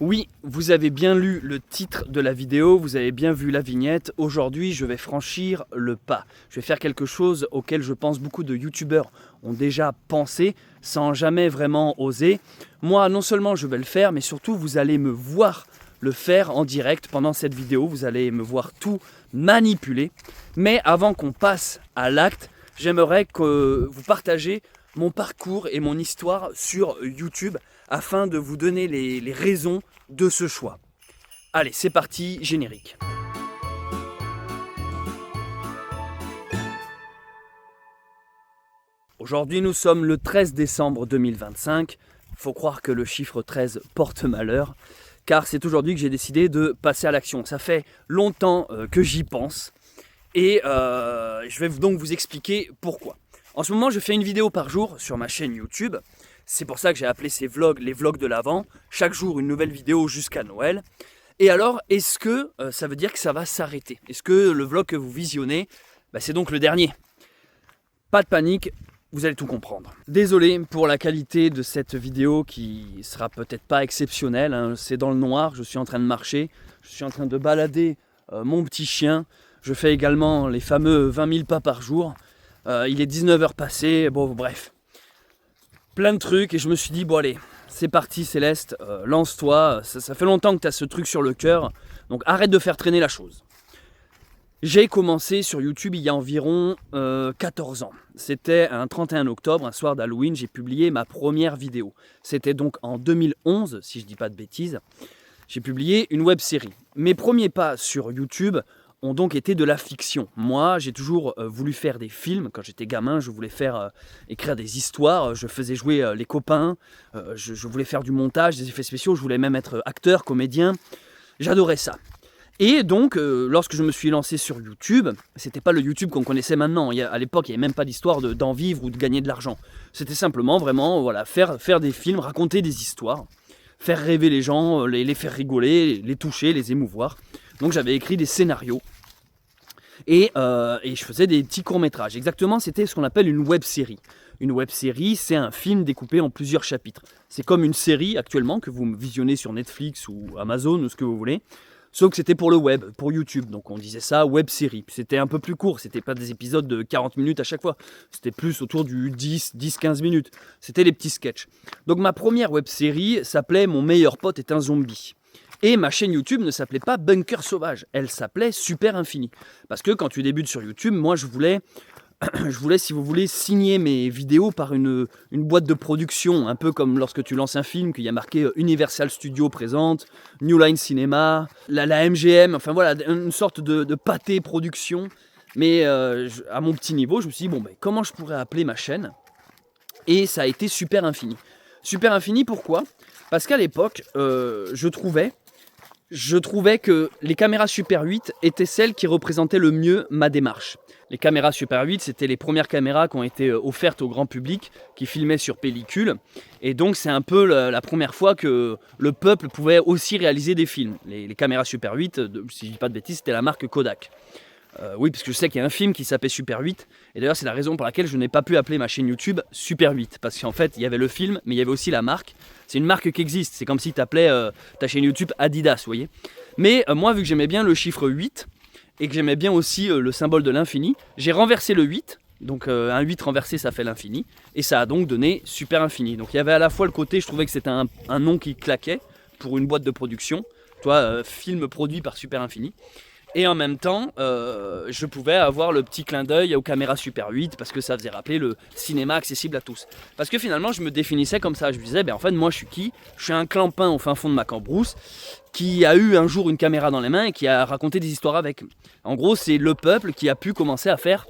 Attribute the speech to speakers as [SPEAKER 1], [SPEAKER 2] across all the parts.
[SPEAKER 1] Oui, vous avez bien lu le titre de la vidéo, vous avez bien vu la vignette. Aujourd'hui, je vais franchir le pas. Je vais faire quelque chose auquel je pense beaucoup de youtubeurs ont déjà pensé sans jamais vraiment oser. Moi, non seulement je vais le faire, mais surtout vous allez me voir le faire en direct pendant cette vidéo. Vous allez me voir tout manipuler. Mais avant qu'on passe à l'acte, j'aimerais que vous partagez mon parcours et mon histoire sur YouTube afin de vous donner les raisons de ce choix. Allez, c'est parti, générique. Aujourd'hui, nous sommes le 13 décembre 2025. Faut croire que le chiffre 13 porte malheur, car c'est aujourd'hui que j'ai décidé de passer à l'action. Ça fait longtemps que j'y pense, et je vais donc vous expliquer pourquoi. En ce moment, je fais une vidéo par jour sur ma chaîne YouTube. C'est pour ça que j'ai appelé ces vlogs les vlogs de l'Avent. Chaque jour, une nouvelle vidéo jusqu'à Noël. Et alors, est-ce que ça veut dire que ça va s'arrêter? Est-ce que le vlog que vous visionnez, c'est donc le dernier? Pas de panique, vous allez tout comprendre. Désolé pour la qualité de cette vidéo qui sera peut-être pas exceptionnelle. Hein. C'est dans le noir, je suis en train de marcher. Je suis en train de balader mon petit chien. Je fais également les fameux 20 000 pas par jour. Il est 19h passé, bon bref. Plein de trucs et je me suis dit, bon allez, c'est parti Céleste, lance-toi. Ça fait longtemps que tu as ce truc sur le cœur, donc arrête de faire traîner la chose. J'ai commencé sur YouTube il y a environ 14 ans. C'était un 31 octobre, un soir d'Halloween, j'ai publié ma première vidéo. C'était donc en 2011, si je dis pas de bêtises. J'ai publié une web série. Mes premiers pas sur YouTube ont donc été de la fiction. Moi, j'ai toujours voulu faire des films. Quand j'étais gamin, je voulais écrire des histoires. Je faisais jouer les copains. Je voulais faire du montage, des effets spéciaux. Je voulais même être acteur, comédien. J'adorais ça. Et donc, lorsque je me suis lancé sur YouTube, c'était pas le YouTube qu'on connaissait maintenant. À l'époque, il n'y avait même pas d'histoire d'en vivre ou de gagner de l'argent. C'était simplement vraiment voilà, faire des films, raconter des histoires, faire rêver les gens, les faire rigoler, les toucher, les émouvoir. Donc j'avais écrit des scénarios. Et je faisais des petits courts-métrages. Exactement, c'était ce qu'on appelle une web-série. Une web-série, c'est un film découpé en plusieurs chapitres. C'est comme une série actuellement que vous visionnez sur Netflix ou Amazon ou ce que vous voulez. Sauf que c'était pour le web, pour YouTube. Donc on disait ça web-série. C'était un peu plus court, c'était pas des épisodes de 40 minutes à chaque fois. C'était plus autour du 10-15 minutes. C'était les petits sketchs. Donc ma première web-série s'appelait Mon meilleur pote est un zombie. Et ma chaîne YouTube ne s'appelait pas Bunker Sauvage, elle s'appelait Super Infini. Parce que quand tu débutes sur YouTube, moi je voulais, si vous voulez, signer mes vidéos par une boîte de production, un peu comme lorsque tu lances un film, qu'il y a marqué Universal Studios présente, New Line Cinema, la MGM, enfin voilà, une sorte de pâté production. Mais à mon petit niveau, je me suis dit, comment je pourrais appeler ma chaîne? Et ça a été Super Infini. Super Infini, pourquoi? Parce qu'à l'époque, je trouvais que les caméras Super 8 étaient celles qui représentaient le mieux ma démarche. Les caméras Super 8, c'était les premières caméras qui ont été offertes au grand public, qui filmaient sur pellicule. Et donc c'est un peu la première fois que le peuple pouvait aussi réaliser des films. Les caméras Super 8, si je ne dis pas de bêtises, c'était la marque Kodak. Oui, parce que je sais qu'il y a un film qui s'appelle Super 8. Et d'ailleurs, c'est la raison pour laquelle je n'ai pas pu appeler ma chaîne YouTube Super 8. Parce qu'en fait, il y avait le film, mais il y avait aussi la marque. C'est une marque qui existe. C'est comme si tu appelais ta chaîne YouTube Adidas, vous voyez. Mais moi, vu que j'aimais bien le chiffre 8, et que j'aimais bien aussi le symbole de l'infini, j'ai renversé le 8. Donc un 8 renversé, ça fait l'infini. Et ça a donc donné Super Infini. Donc il y avait à la fois le côté, je trouvais que c'était un nom qui claquait pour une boîte de production. Film produit par Super Infini. Et en même temps, je pouvais avoir le petit clin d'œil aux caméras Super 8 parce que ça faisait rappeler le cinéma accessible à tous. Parce que finalement, je me définissais comme ça. Je me disais, en fait, moi, je suis qui? Je suis un clampin au fin fond de ma cambrousse qui a eu un jour une caméra dans les mains et qui a raconté des histoires avec. En gros, c'est le peuple qui a pu commencer à faire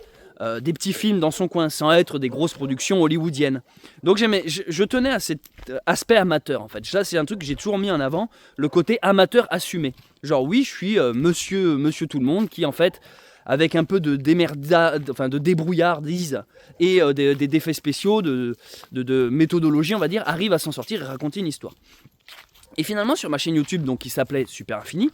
[SPEAKER 1] des petits films dans son coin sans être des grosses productions hollywoodiennes. Donc je tenais à cet aspect amateur en fait. Ça c'est un truc que j'ai toujours mis en avant, le côté amateur assumé. Genre oui, je suis monsieur tout le monde qui en fait avec un peu de débrouillardise et des effets spéciaux, de méthodologie on va dire, arrive à s'en sortir et raconter une histoire. Et finalement sur ma chaîne YouTube donc qui s'appelait Super Infini,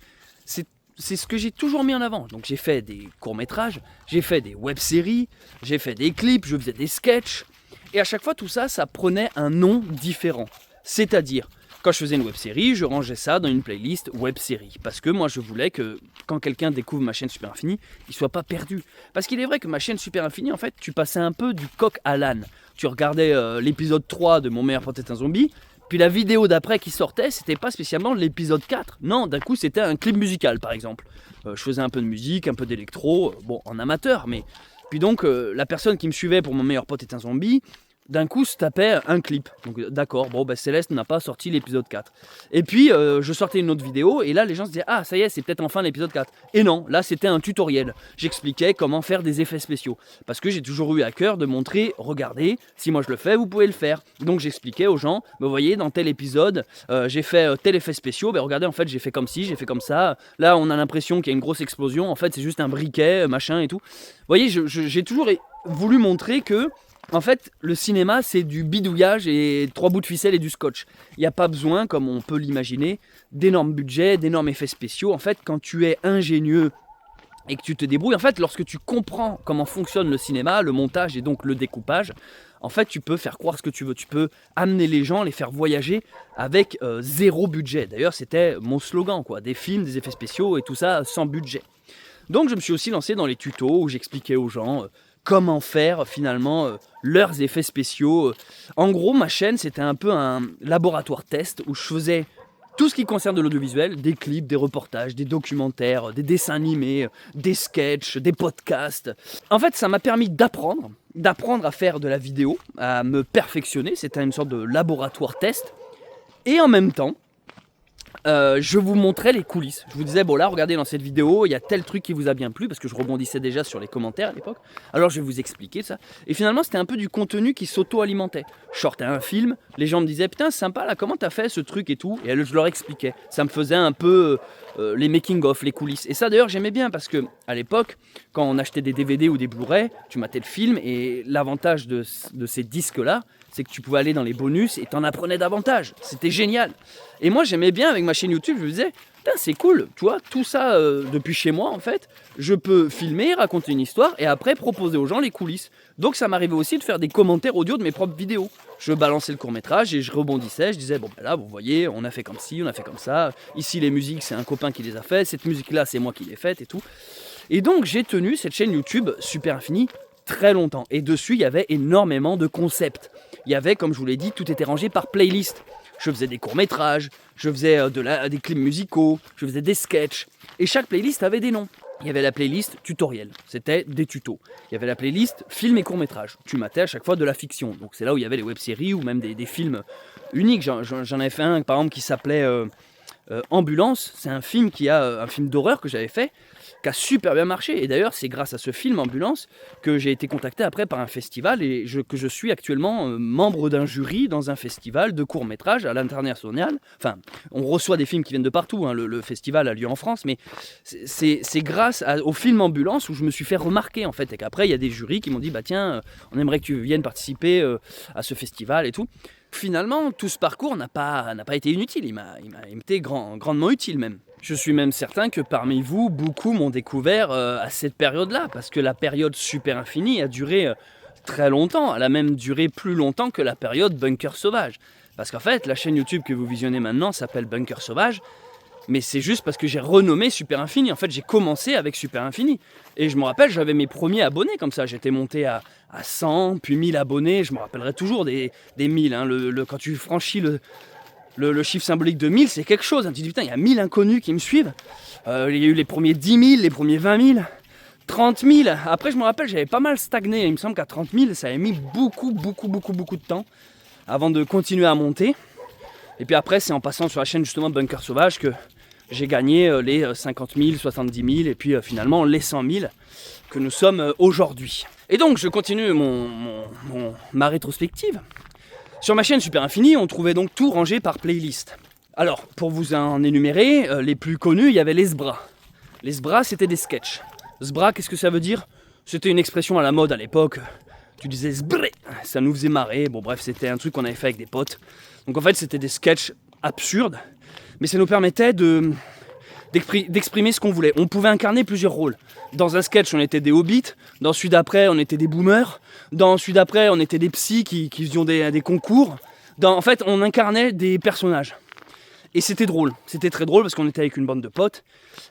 [SPEAKER 1] c'est ce que j'ai toujours mis en avant. Donc j'ai fait des courts-métrages, j'ai fait des web-séries, j'ai fait des clips, je faisais des sketchs. Et à chaque fois, tout ça, ça prenait un nom différent. C'est-à-dire Quand je faisais une web-série, je rangeais ça dans une playlist web-série. Parce que moi, je voulais que quand quelqu'un découvre ma chaîne Super Infini, il soit pas perdu. Parce qu'il est vrai que ma chaîne Super Infini, en fait, tu passais un peu du coq à l'âne. Tu regardais l'épisode 3 de Mon meilleur pote est un zombie, puis la vidéo d'après qui sortait, c'était pas spécialement l'épisode 4. Non, d'un coup, c'était un clip musical, par exemple. Je faisais un peu de musique, un peu d'électro, bon, en amateur, mais... Puis donc, la personne qui me suivait pour Mon meilleur pote est un zombie, d'un coup se tapait un clip. Donc d'accord, bon, Céleste n'a pas sorti l'épisode 4. Et puis, je sortais une autre vidéo, et là, les gens se disaient, ah, ça y est, c'est peut-être enfin l'épisode 4. Et non, là, c'était un tutoriel. J'expliquais comment faire des effets spéciaux. Parce que j'ai toujours eu à cœur de montrer, regardez, si moi je le fais, vous pouvez le faire. Donc j'expliquais aux gens, vous voyez, dans tel épisode, j'ai fait tel effet spéciaux, regardez, en fait, j'ai fait comme ci, j'ai fait comme ça. Là, on a l'impression qu'il y a une grosse explosion, en fait, c'est juste un briquet, machin et tout. Vous voyez, j'ai toujours voulu montrer que en fait, le cinéma, c'est du bidouillage et 3 bouts de ficelle et du scotch. Il n'y a pas besoin, comme on peut l'imaginer, d'énormes budgets, d'énormes effets spéciaux. En fait, quand tu es ingénieux et que tu te débrouilles, en fait, lorsque tu comprends comment fonctionne le cinéma, le montage et donc le découpage, en fait, tu peux faire croire ce que tu veux. Tu peux amener les gens, les faire voyager avec zéro budget. D'ailleurs, c'était mon slogan, quoi. Des films, des effets spéciaux et tout ça sans budget. Donc, je me suis aussi lancé dans les tutos où j'expliquais aux gens... comment faire finalement leurs effets spéciaux. En gros, ma chaîne, c'était un peu un laboratoire test où je faisais tout ce qui concerne de l'audiovisuel, des clips, des reportages, des documentaires, des dessins animés, des sketchs, des podcasts. En fait, ça m'a permis d'apprendre à faire de la vidéo, à me perfectionner. C'était une sorte de laboratoire test. Et en même temps, je vous montrais les coulisses. Je vous disais, bon là, regardez dans cette vidéo, il y a tel truc qui vous a bien plu, parce que je rebondissais déjà sur les commentaires à l'époque. Alors je vais vous expliquer ça. Et finalement, c'était un peu du contenu qui s'auto-alimentait. Je sortais un film, les gens me disaient, putain, c'est sympa là, comment t'as fait ce truc et tout. Et je leur expliquais. Ça me faisait un peu les making-of, les coulisses. Et ça d'ailleurs, j'aimais bien, parce que à l'époque, quand on achetait des DVD ou des Blu-ray, tu matais le film, et l'avantage de ces disques-là, c'est que tu pouvais aller dans les bonus et t'en apprenais davantage. C'était génial. Et moi, j'aimais bien avec ma chaîne YouTube, je me disais, putain, c'est cool, tu vois, tout ça depuis chez moi, en fait, je peux filmer, raconter une histoire et après proposer aux gens les coulisses. Donc ça m'arrivait aussi de faire des commentaires audio de mes propres vidéos. Je balançais le court-métrage et je rebondissais, je disais, bon ben là, vous voyez, on a fait comme ci, on a fait comme ça. Ici, les musiques, c'est un copain qui les a faites, cette musique-là, c'est moi qui l'ai faite et tout. Et donc, j'ai tenu cette chaîne YouTube Super Infini très longtemps. Et dessus, il y avait énormément de concepts. Il y avait, comme je vous l'ai dit, tout était rangé par playlist. Je faisais des courts-métrages, je faisais des clips musicaux, je faisais des sketchs. Et chaque playlist avait des noms. Il y avait la playlist tutoriel, c'était des tutos. Il y avait la playlist film et courts-métrages. Tu matais à chaque fois de la fiction. Donc c'est là où il y avait les web-séries ou même des films uniques. J'en avais fait un, par exemple, qui s'appelait Ambulance. C'est un film un film d'horreur que j'avais fait, qui a super bien marché. Et d'ailleurs, c'est grâce à ce film Ambulance que j'ai été contacté après par un festival et que je suis actuellement membre d'un jury dans un festival de courts-métrages à l'international. Enfin, on reçoit des films qui viennent de partout, hein. Le festival a lieu en France, mais c'est grâce au film Ambulance où je me suis fait remarquer, en fait. Et qu'après, il y a des jurys qui m'ont dit, bah tiens, on aimerait que tu viennes participer à ce festival et tout. Finalement, tout ce parcours n'a pas été inutile, il m'a été grandement utile même. Je suis même certain que parmi vous, beaucoup m'ont découvert à cette période-là, parce que la période Super Infini a duré très longtemps, elle a même duré plus longtemps que la période Bunker Sauvage. Parce qu'en fait, la chaîne YouTube que vous visionnez maintenant s'appelle Bunker Sauvage, mais c'est juste parce que j'ai renommé Super Infini. En fait, j'ai commencé avec Super Infini. Et je me rappelle, j'avais mes premiers abonnés comme ça. J'étais monté à 100, puis 1000 abonnés. Je me rappellerai toujours des 1000. Hein. Quand tu franchis le chiffre symbolique de 1000, c'est quelque chose. Tu te dis, putain, il y a 1000 inconnus qui me suivent. Il y a eu les premiers 10 000, les premiers 20 000, 30 000. Après, je me rappelle, j'avais pas mal stagné. Il me semble qu'à 30 000, ça avait mis beaucoup de temps avant de continuer à monter. Et puis après, c'est en passant sur la chaîne justement Bunker Sauvage que j'ai gagné les 50 000, 70 000 et puis finalement les 100 000 que nous sommes aujourd'hui. Et donc, je continue ma rétrospective. Sur ma chaîne Super Infini, on trouvait donc tout rangé par playlist. Alors, pour vous en énumérer, les plus connus, il y avait les SBRA. Les SBRA, c'était des sketchs. SBRA, qu'est-ce que ça veut dire? C'était une expression à la mode à l'époque. Tu disais SBRé, ça nous faisait marrer. Bon bref, c'était un truc qu'on avait fait avec des potes. Donc en fait, c'était des sketchs absurdes, mais ça nous permettait d'exprimer ce qu'on voulait. On pouvait incarner plusieurs rôles. Dans un sketch, on était des hobbits. Dans celui d'après, on était des boomers. Dans celui d'après, on était des psys qui faisaient des concours. En fait, on incarnait des personnages. Et c'était drôle, c'était très drôle parce qu'on était avec une bande de potes.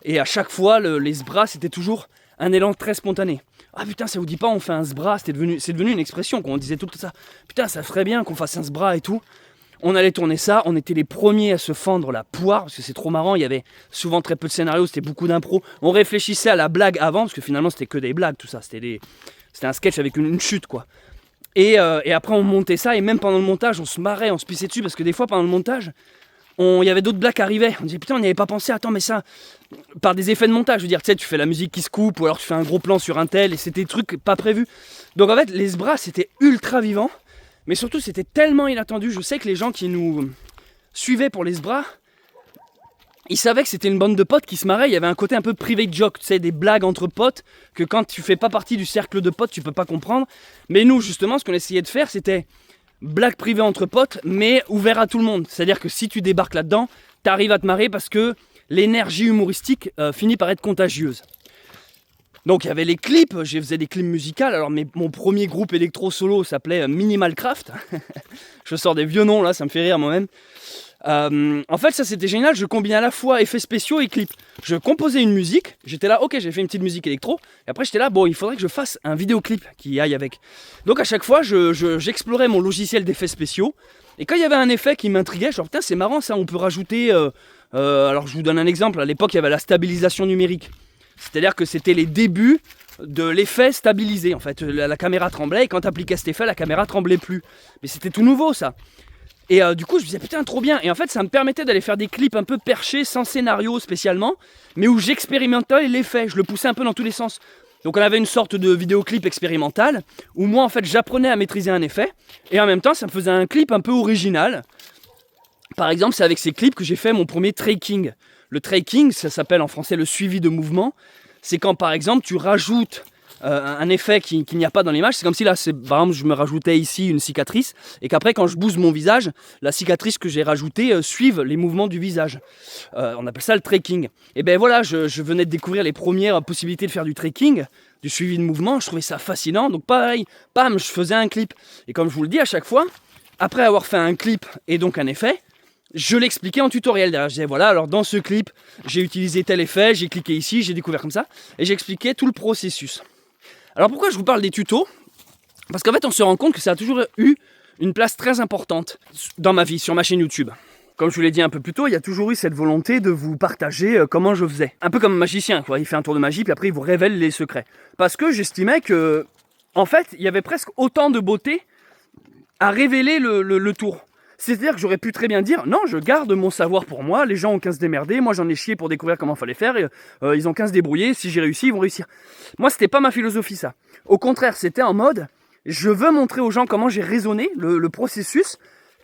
[SPEAKER 1] Et à chaque fois, les sbras, c'était toujours un élan très spontané. Ah putain, ça vous dit pas, on fait un sbra, c'est devenu une expression, qu'on disait tout ça. Putain, ça ferait bien qu'on fasse un sbra et tout. On allait tourner ça, on était les premiers à se fendre la poire, parce que c'est trop marrant, il y avait souvent très peu de scénarios, c'était beaucoup d'impro. On réfléchissait à la blague avant, parce que finalement c'était que des blagues, tout ça, c'était un sketch avec une chute, quoi. Et après on montait ça, et même pendant le montage, on se marrait, on se pissait dessus, parce que des fois pendant le montage, il y avait d'autres blagues qui arrivaient. On disait putain, on n'y avait pas pensé, attends, mais ça, par des effets de montage, je veux dire, tu sais, tu fais la musique qui se coupe, ou alors tu fais un gros plan sur un tel, et c'était des trucs pas prévus. Donc en fait, les sbras, c'était ultra vivant. Mais surtout, c'était tellement inattendu. Je sais que les gens qui nous suivaient pour les sbras, ils savaient que c'était une bande de potes qui se marraient. Il y avait un côté un peu private joke, tu sais, des blagues entre potes, que quand tu fais pas partie du cercle de potes, tu peux pas comprendre. Mais nous, justement, ce qu'on essayait de faire, c'était blague privée entre potes, mais ouvert à tout le monde. C'est-à-dire que si tu débarques là-dedans, t'arrives à te marrer parce que l'énergie humoristique finit par être contagieuse. Donc il y avait les clips, je faisais des clips musicaux. Alors mon premier groupe électro solo s'appelait Minimal Craft. Je sors des vieux noms là, ça me fait rire moi-même. En fait ça c'était génial, je combinais à la fois effets spéciaux et clips. Je composais une musique, j'étais là, ok j'ai fait une petite musique électro. Et après j'étais là, bon il faudrait que je fasse un vidéoclip qui aille avec. Donc à chaque fois j'explorais mon logiciel d'effets spéciaux. Et quand il y avait un effet qui m'intriguait, genre putain c'est marrant ça, on peut rajouter... alors je vous donne un exemple, à l'époque il y avait la stabilisation numérique. C'est-à-dire que c'était les débuts de l'effet stabilisé. En fait, la caméra tremblait et quand tu appliquais cet effet, la caméra tremblait plus. Mais c'était tout nouveau ça. Et du coup, je me disais putain, trop bien. Et en fait, ça me permettait d'aller faire des clips un peu perchés, sans scénario spécialement, mais où j'expérimentais l'effet. Je le poussais un peu dans tous les sens. Donc on avait une sorte de vidéoclip expérimental où moi, en fait, j'apprenais à maîtriser un effet et en même temps, ça me faisait un clip un peu original. Par exemple, c'est avec ces clips que j'ai fait mon premier tracking. Le tracking, ça s'appelle en français le suivi de mouvement. C'est quand par exemple tu rajoutes un effet qu'il n'y a pas dans l'image. C'est comme si là, par exemple, je me rajoutais ici une cicatrice et qu'après quand je bouge mon visage, la cicatrice que j'ai rajoutée suive les mouvements du visage. On appelle ça le tracking. Et ben voilà, je venais de découvrir les premières possibilités de faire du tracking, du suivi de mouvement. Je trouvais ça fascinant. Donc pareil, pam, je faisais un clip. Et comme je vous le dis à chaque fois, après avoir fait un clip et donc un effet, je l'expliquais en tutoriel derrière. Je disais voilà, alors dans ce clip, j'ai utilisé tel effet, j'ai cliqué ici, j'ai découvert comme ça, et j'expliquais tout le processus. Alors pourquoi je vous parle des tutos ? Parce qu'en fait, on se rend compte que ça a toujours eu une place très importante dans ma vie, sur ma chaîne YouTube. Comme je vous l'ai dit un peu plus tôt, il y a toujours eu cette volonté de vous partager comment je faisais. Un peu comme un magicien, quoi. Il fait un tour de magie, puis après il vous révèle les secrets. Parce que j'estimais que, en fait, il y avait presque autant de beauté à révéler le tour. C'est-à-dire que j'aurais pu très bien dire, non, je garde mon savoir pour moi, les gens ont qu'à se démerder, moi j'en ai chié pour découvrir comment fallait faire, et, ils ont qu'à se débrouiller, si j'ai réussi, ils vont réussir. Moi, c'était pas ma philosophie, ça. Au contraire, c'était en mode, je veux montrer aux gens comment j'ai raisonné, le processus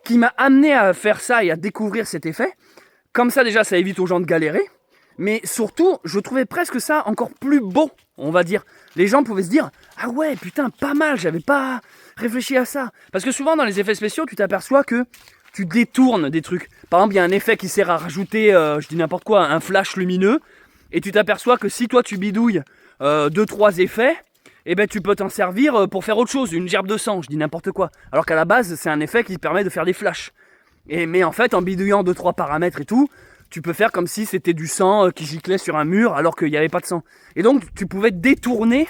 [SPEAKER 1] qui m'a amené à faire ça et à découvrir cet effet. Comme ça, déjà, ça évite aux gens de galérer, mais surtout, je trouvais presque ça encore plus beau, on va dire. Les gens pouvaient se dire, ah ouais, putain, pas mal, j'avais pas réfléchi à ça. Parce que souvent, dans les effets spéciaux, tu t'aperçois que tu détournes des trucs. Par exemple, il y a un effet qui sert à rajouter, je dis n'importe quoi, un flash lumineux, et tu t'aperçois que si toi tu bidouilles 2-3 effets, eh ben tu peux t'en servir pour faire autre chose, une gerbe de sang, je dis n'importe quoi. Alors qu'à la base, c'est un effet qui permet de faire des flashs. Mais en fait, en bidouillant 2-3 paramètres et tout, tu peux faire comme si c'était du sang qui giclait sur un mur alors qu'il n'y avait pas de sang. Et donc, tu pouvais détourner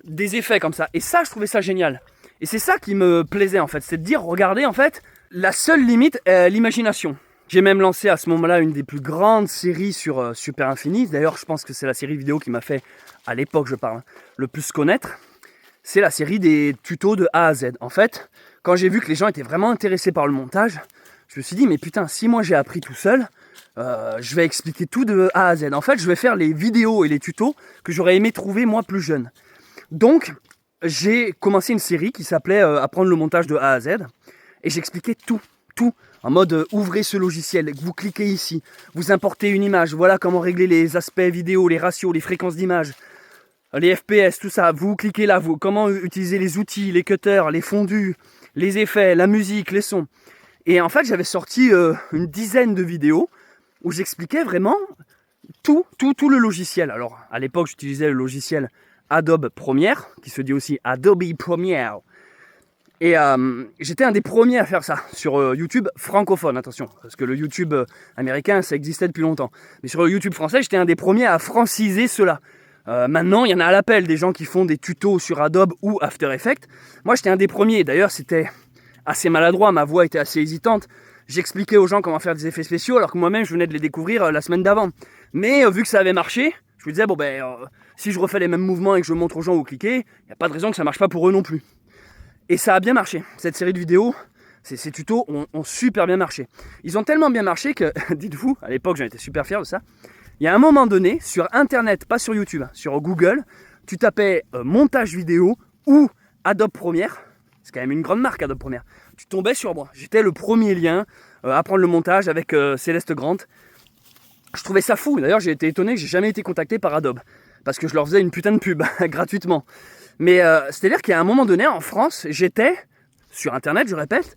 [SPEAKER 1] des effets comme ça. Et ça, je trouvais ça génial. Et c'est ça qui me plaisait en fait, c'est de dire, regardez en fait, la seule limite est l'imagination. J'ai même lancé à ce moment-là une des plus grandes séries sur Super Infini. D'ailleurs, je pense que c'est la série vidéo qui m'a fait, à l'époque je parle, le plus connaître. C'est la série des tutos de A à Z. En fait, quand j'ai vu que les gens étaient vraiment intéressés par le montage, je me suis dit, mais putain, si moi j'ai appris tout seul, je vais expliquer tout de A à Z. En fait, je vais faire les vidéos et les tutos que j'aurais aimé trouver moi plus jeune. Donc, j'ai commencé une série qui s'appelait Apprendre le montage de A à Z. Et j'expliquais tout, en mode ouvrez ce logiciel, vous cliquez ici, vous importez une image, voilà comment régler les aspects vidéo, les ratios, les fréquences d'image, les FPS, tout ça, vous cliquez là, comment utiliser les outils, les cutters, les fondus, les effets, la musique, les sons. Et en fait, j'avais sorti une dizaine de vidéos où j'expliquais vraiment tout le logiciel. Alors, à l'époque, j'utilisais le logiciel Adobe Premiere, qui se dit aussi Adobe Premiere. Et j'étais un des premiers à faire ça sur YouTube francophone, attention, parce que le YouTube américain, ça existait depuis longtemps. Mais sur le YouTube français, j'étais un des premiers à franciser cela. Maintenant, il y en a à l'appel, des gens qui font des tutos sur Adobe ou After Effects. Moi, j'étais un des premiers. D'ailleurs, c'était assez maladroit, ma voix était assez hésitante. J'expliquais aux gens comment faire des effets spéciaux, alors que moi-même, je venais de les découvrir la semaine d'avant. Mais vu que ça avait marché, je me disais, bon si je refais les mêmes mouvements et que je montre aux gens où cliquer, il n'y a pas de raison que ça marche pas pour eux non plus. Et ça a bien marché. Cette série de vidéos, ces tutos ont super bien marché. Ils ont tellement bien marché que, dites-vous, à l'époque j'en étais super fier de ça, il y a un moment donné, sur Internet, pas sur YouTube, sur Google, tu tapais montage vidéo ou Adobe Premiere, c'est quand même une grande marque Adobe Premiere, tu tombais sur moi. J'étais le premier lien, apprendre le montage avec Céleste Grant. Je trouvais ça fou, d'ailleurs j'ai été étonné que j'ai jamais été contacté par Adobe, parce que je leur faisais une putain de pub, gratuitement. Mais c'est-à-dire qu'à un moment donné, en France, j'étais, sur Internet, je répète,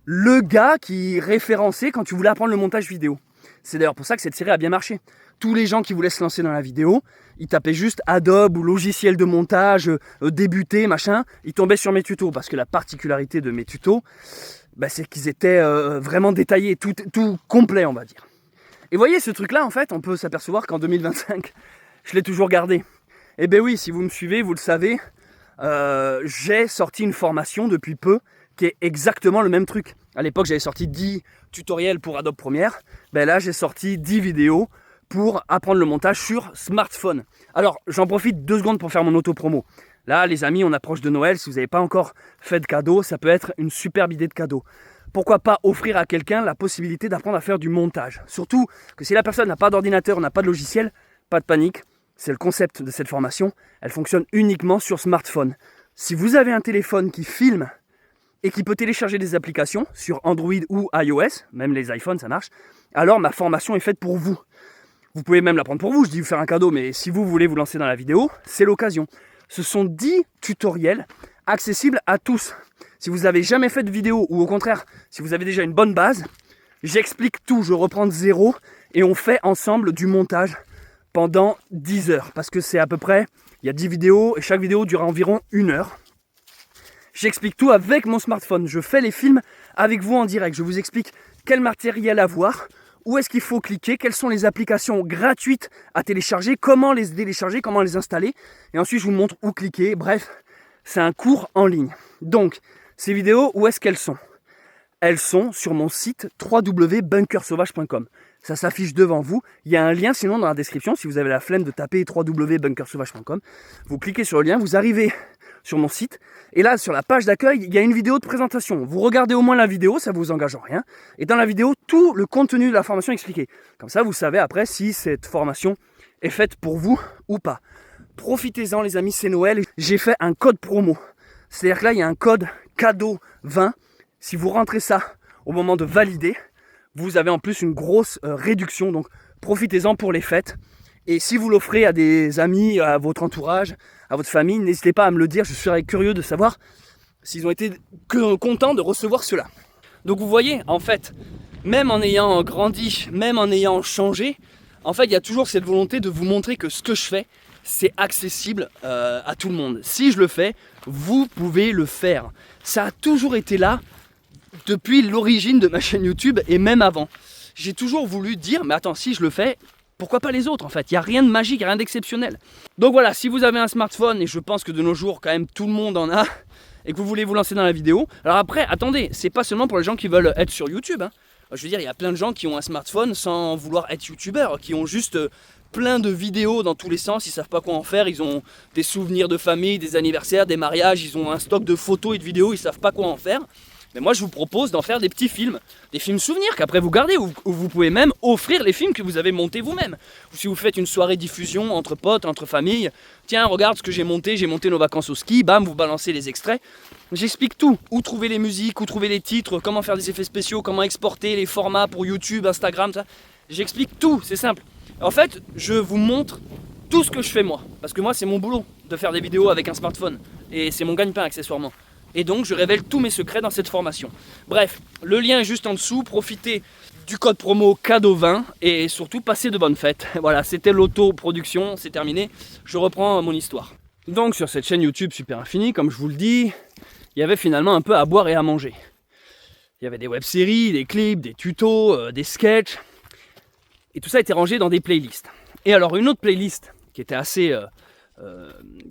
[SPEAKER 1] le gars qui référençait quand tu voulais apprendre le montage vidéo. C'est d'ailleurs pour ça que cette série a bien marché. Tous les gens qui voulaient se lancer dans la vidéo, ils tapaient juste Adobe ou logiciel de montage, débuter, machin, ils tombaient sur mes tutos. Parce que la particularité de mes tutos, c'est qu'ils étaient vraiment détaillés, tout complet, on va dire. Et voyez, ce truc-là, en fait, on peut s'apercevoir qu'en 2025, je l'ai toujours gardé. Eh bien oui, si vous me suivez, vous le savez, j'ai sorti une formation depuis peu qui est exactement le même truc. À l'époque, j'avais sorti 10 tutoriels pour Adobe Premiere. Là, j'ai sorti 10 vidéos pour apprendre le montage sur smartphone. Alors, j'en profite 2 secondes pour faire mon auto-promo. Là, les amis, on approche de Noël. Si vous n'avez pas encore fait de cadeau, ça peut être une superbe idée de cadeau. Pourquoi pas offrir à quelqu'un la possibilité d'apprendre à faire du montage? Surtout que si la personne n'a pas d'ordinateur, n'a pas de logiciel, pas de panique. C'est le concept de cette formation. Elle fonctionne uniquement sur smartphone. Si vous avez un téléphone qui filme et qui peut télécharger des applications sur Android ou iOS, même les iPhones ça marche, alors ma formation est faite pour vous. Vous pouvez même la prendre pour vous, je dis vous faire un cadeau, mais si vous voulez vous lancer dans la vidéo, c'est l'occasion. Ce sont 10 tutoriels accessibles à tous. Si vous n'avez jamais fait de vidéo, ou au contraire, si vous avez déjà une bonne base, j'explique tout, je reprends de zéro et on fait ensemble du montage pendant 10 heures, parce que c'est à peu près, il y a 10 vidéos, et chaque vidéo dure environ 1 heure. J'explique tout avec mon smartphone, je fais les films avec vous en direct, je vous explique quel matériel avoir, où est-ce qu'il faut cliquer, quelles sont les applications gratuites à télécharger, comment les télécharger, comment les installer, et ensuite je vous montre où cliquer, bref, c'est un cours en ligne. Donc, ces vidéos, où est-ce qu'elles sont? Elles sont sur mon site www.bunkersauvage.com. Ça s'affiche devant vous. Il y a un lien sinon dans la description. Si vous avez la flemme de taper www.bunkersauvage.com, vous cliquez sur le lien, vous arrivez sur mon site. Et là, sur la page d'accueil, il y a une vidéo de présentation. Vous regardez au moins la vidéo, ça ne vous engage en rien. Et dans la vidéo, tout le contenu de la formation est expliqué. Comme ça, vous savez après si cette formation est faite pour vous ou pas. Profitez-en les amis, c'est Noël. J'ai fait un code promo. C'est-à-dire que là, il y a un code cadeau 20. Si vous rentrez ça au moment de valider, vous avez en plus une grosse réduction. Donc profitez-en pour les fêtes. Et si vous l'offrez à des amis, à votre entourage, à votre famille, n'hésitez pas à me le dire. Je serais curieux de savoir s'ils ont été contents de recevoir cela. Donc vous voyez, en fait, même en ayant grandi, même en ayant changé, en fait, il y a toujours cette volonté de vous montrer que ce que je fais, c'est accessible à tout le monde. Si je le fais, vous pouvez le faire. Ça a toujours été là depuis l'origine de ma chaîne YouTube et même avant. J'ai toujours voulu dire, mais attends, si je le fais, pourquoi pas les autres en fait? Il n'y a rien de magique, il n'y a rien d'exceptionnel. Donc voilà, si vous avez un smartphone, et je pense que de nos jours, quand même, tout le monde en a, et que vous voulez vous lancer dans la vidéo, alors après, attendez, c'est pas seulement pour les gens qui veulent être sur YouTube. Je veux dire, il y a plein de gens qui ont un smartphone sans vouloir être youtubeurs, qui ont juste plein de vidéos dans tous les sens, ils savent pas quoi en faire, ils ont des souvenirs de famille, des anniversaires, des mariages, ils ont un stock de photos et de vidéos, ils savent pas quoi en faire. Mais moi je vous propose d'en faire des petits films, des films souvenirs qu'après vous gardez, ou vous pouvez même offrir les films que vous avez montés vous-même. Ou si vous faites une soirée diffusion entre potes, entre familles, tiens regarde ce que j'ai monté nos vacances au ski, bam, vous balancez les extraits. J'explique tout, où trouver les musiques, où trouver les titres, comment faire des effets spéciaux, comment exporter les formats pour YouTube, Instagram, ça. J'explique tout, c'est simple. En fait, je vous montre tout ce que je fais moi, parce que moi c'est mon boulot de faire des vidéos avec un smartphone, et c'est mon gagne-pain accessoirement. Et donc je révèle tous mes secrets dans cette formation. Bref, le lien est juste en dessous, profitez du code promo cadeau 20 et surtout passez de bonnes fêtes. Voilà, c'était l'auto-production, c'est terminé, je reprends mon histoire. Donc sur cette chaîne YouTube Super Infini, comme je vous le dis, il y avait finalement un peu à boire et à manger. Il y avait des web-séries, des clips, des tutos, des sketchs. Et tout ça était rangé dans des playlists. Et alors une autre playlist qui était assez...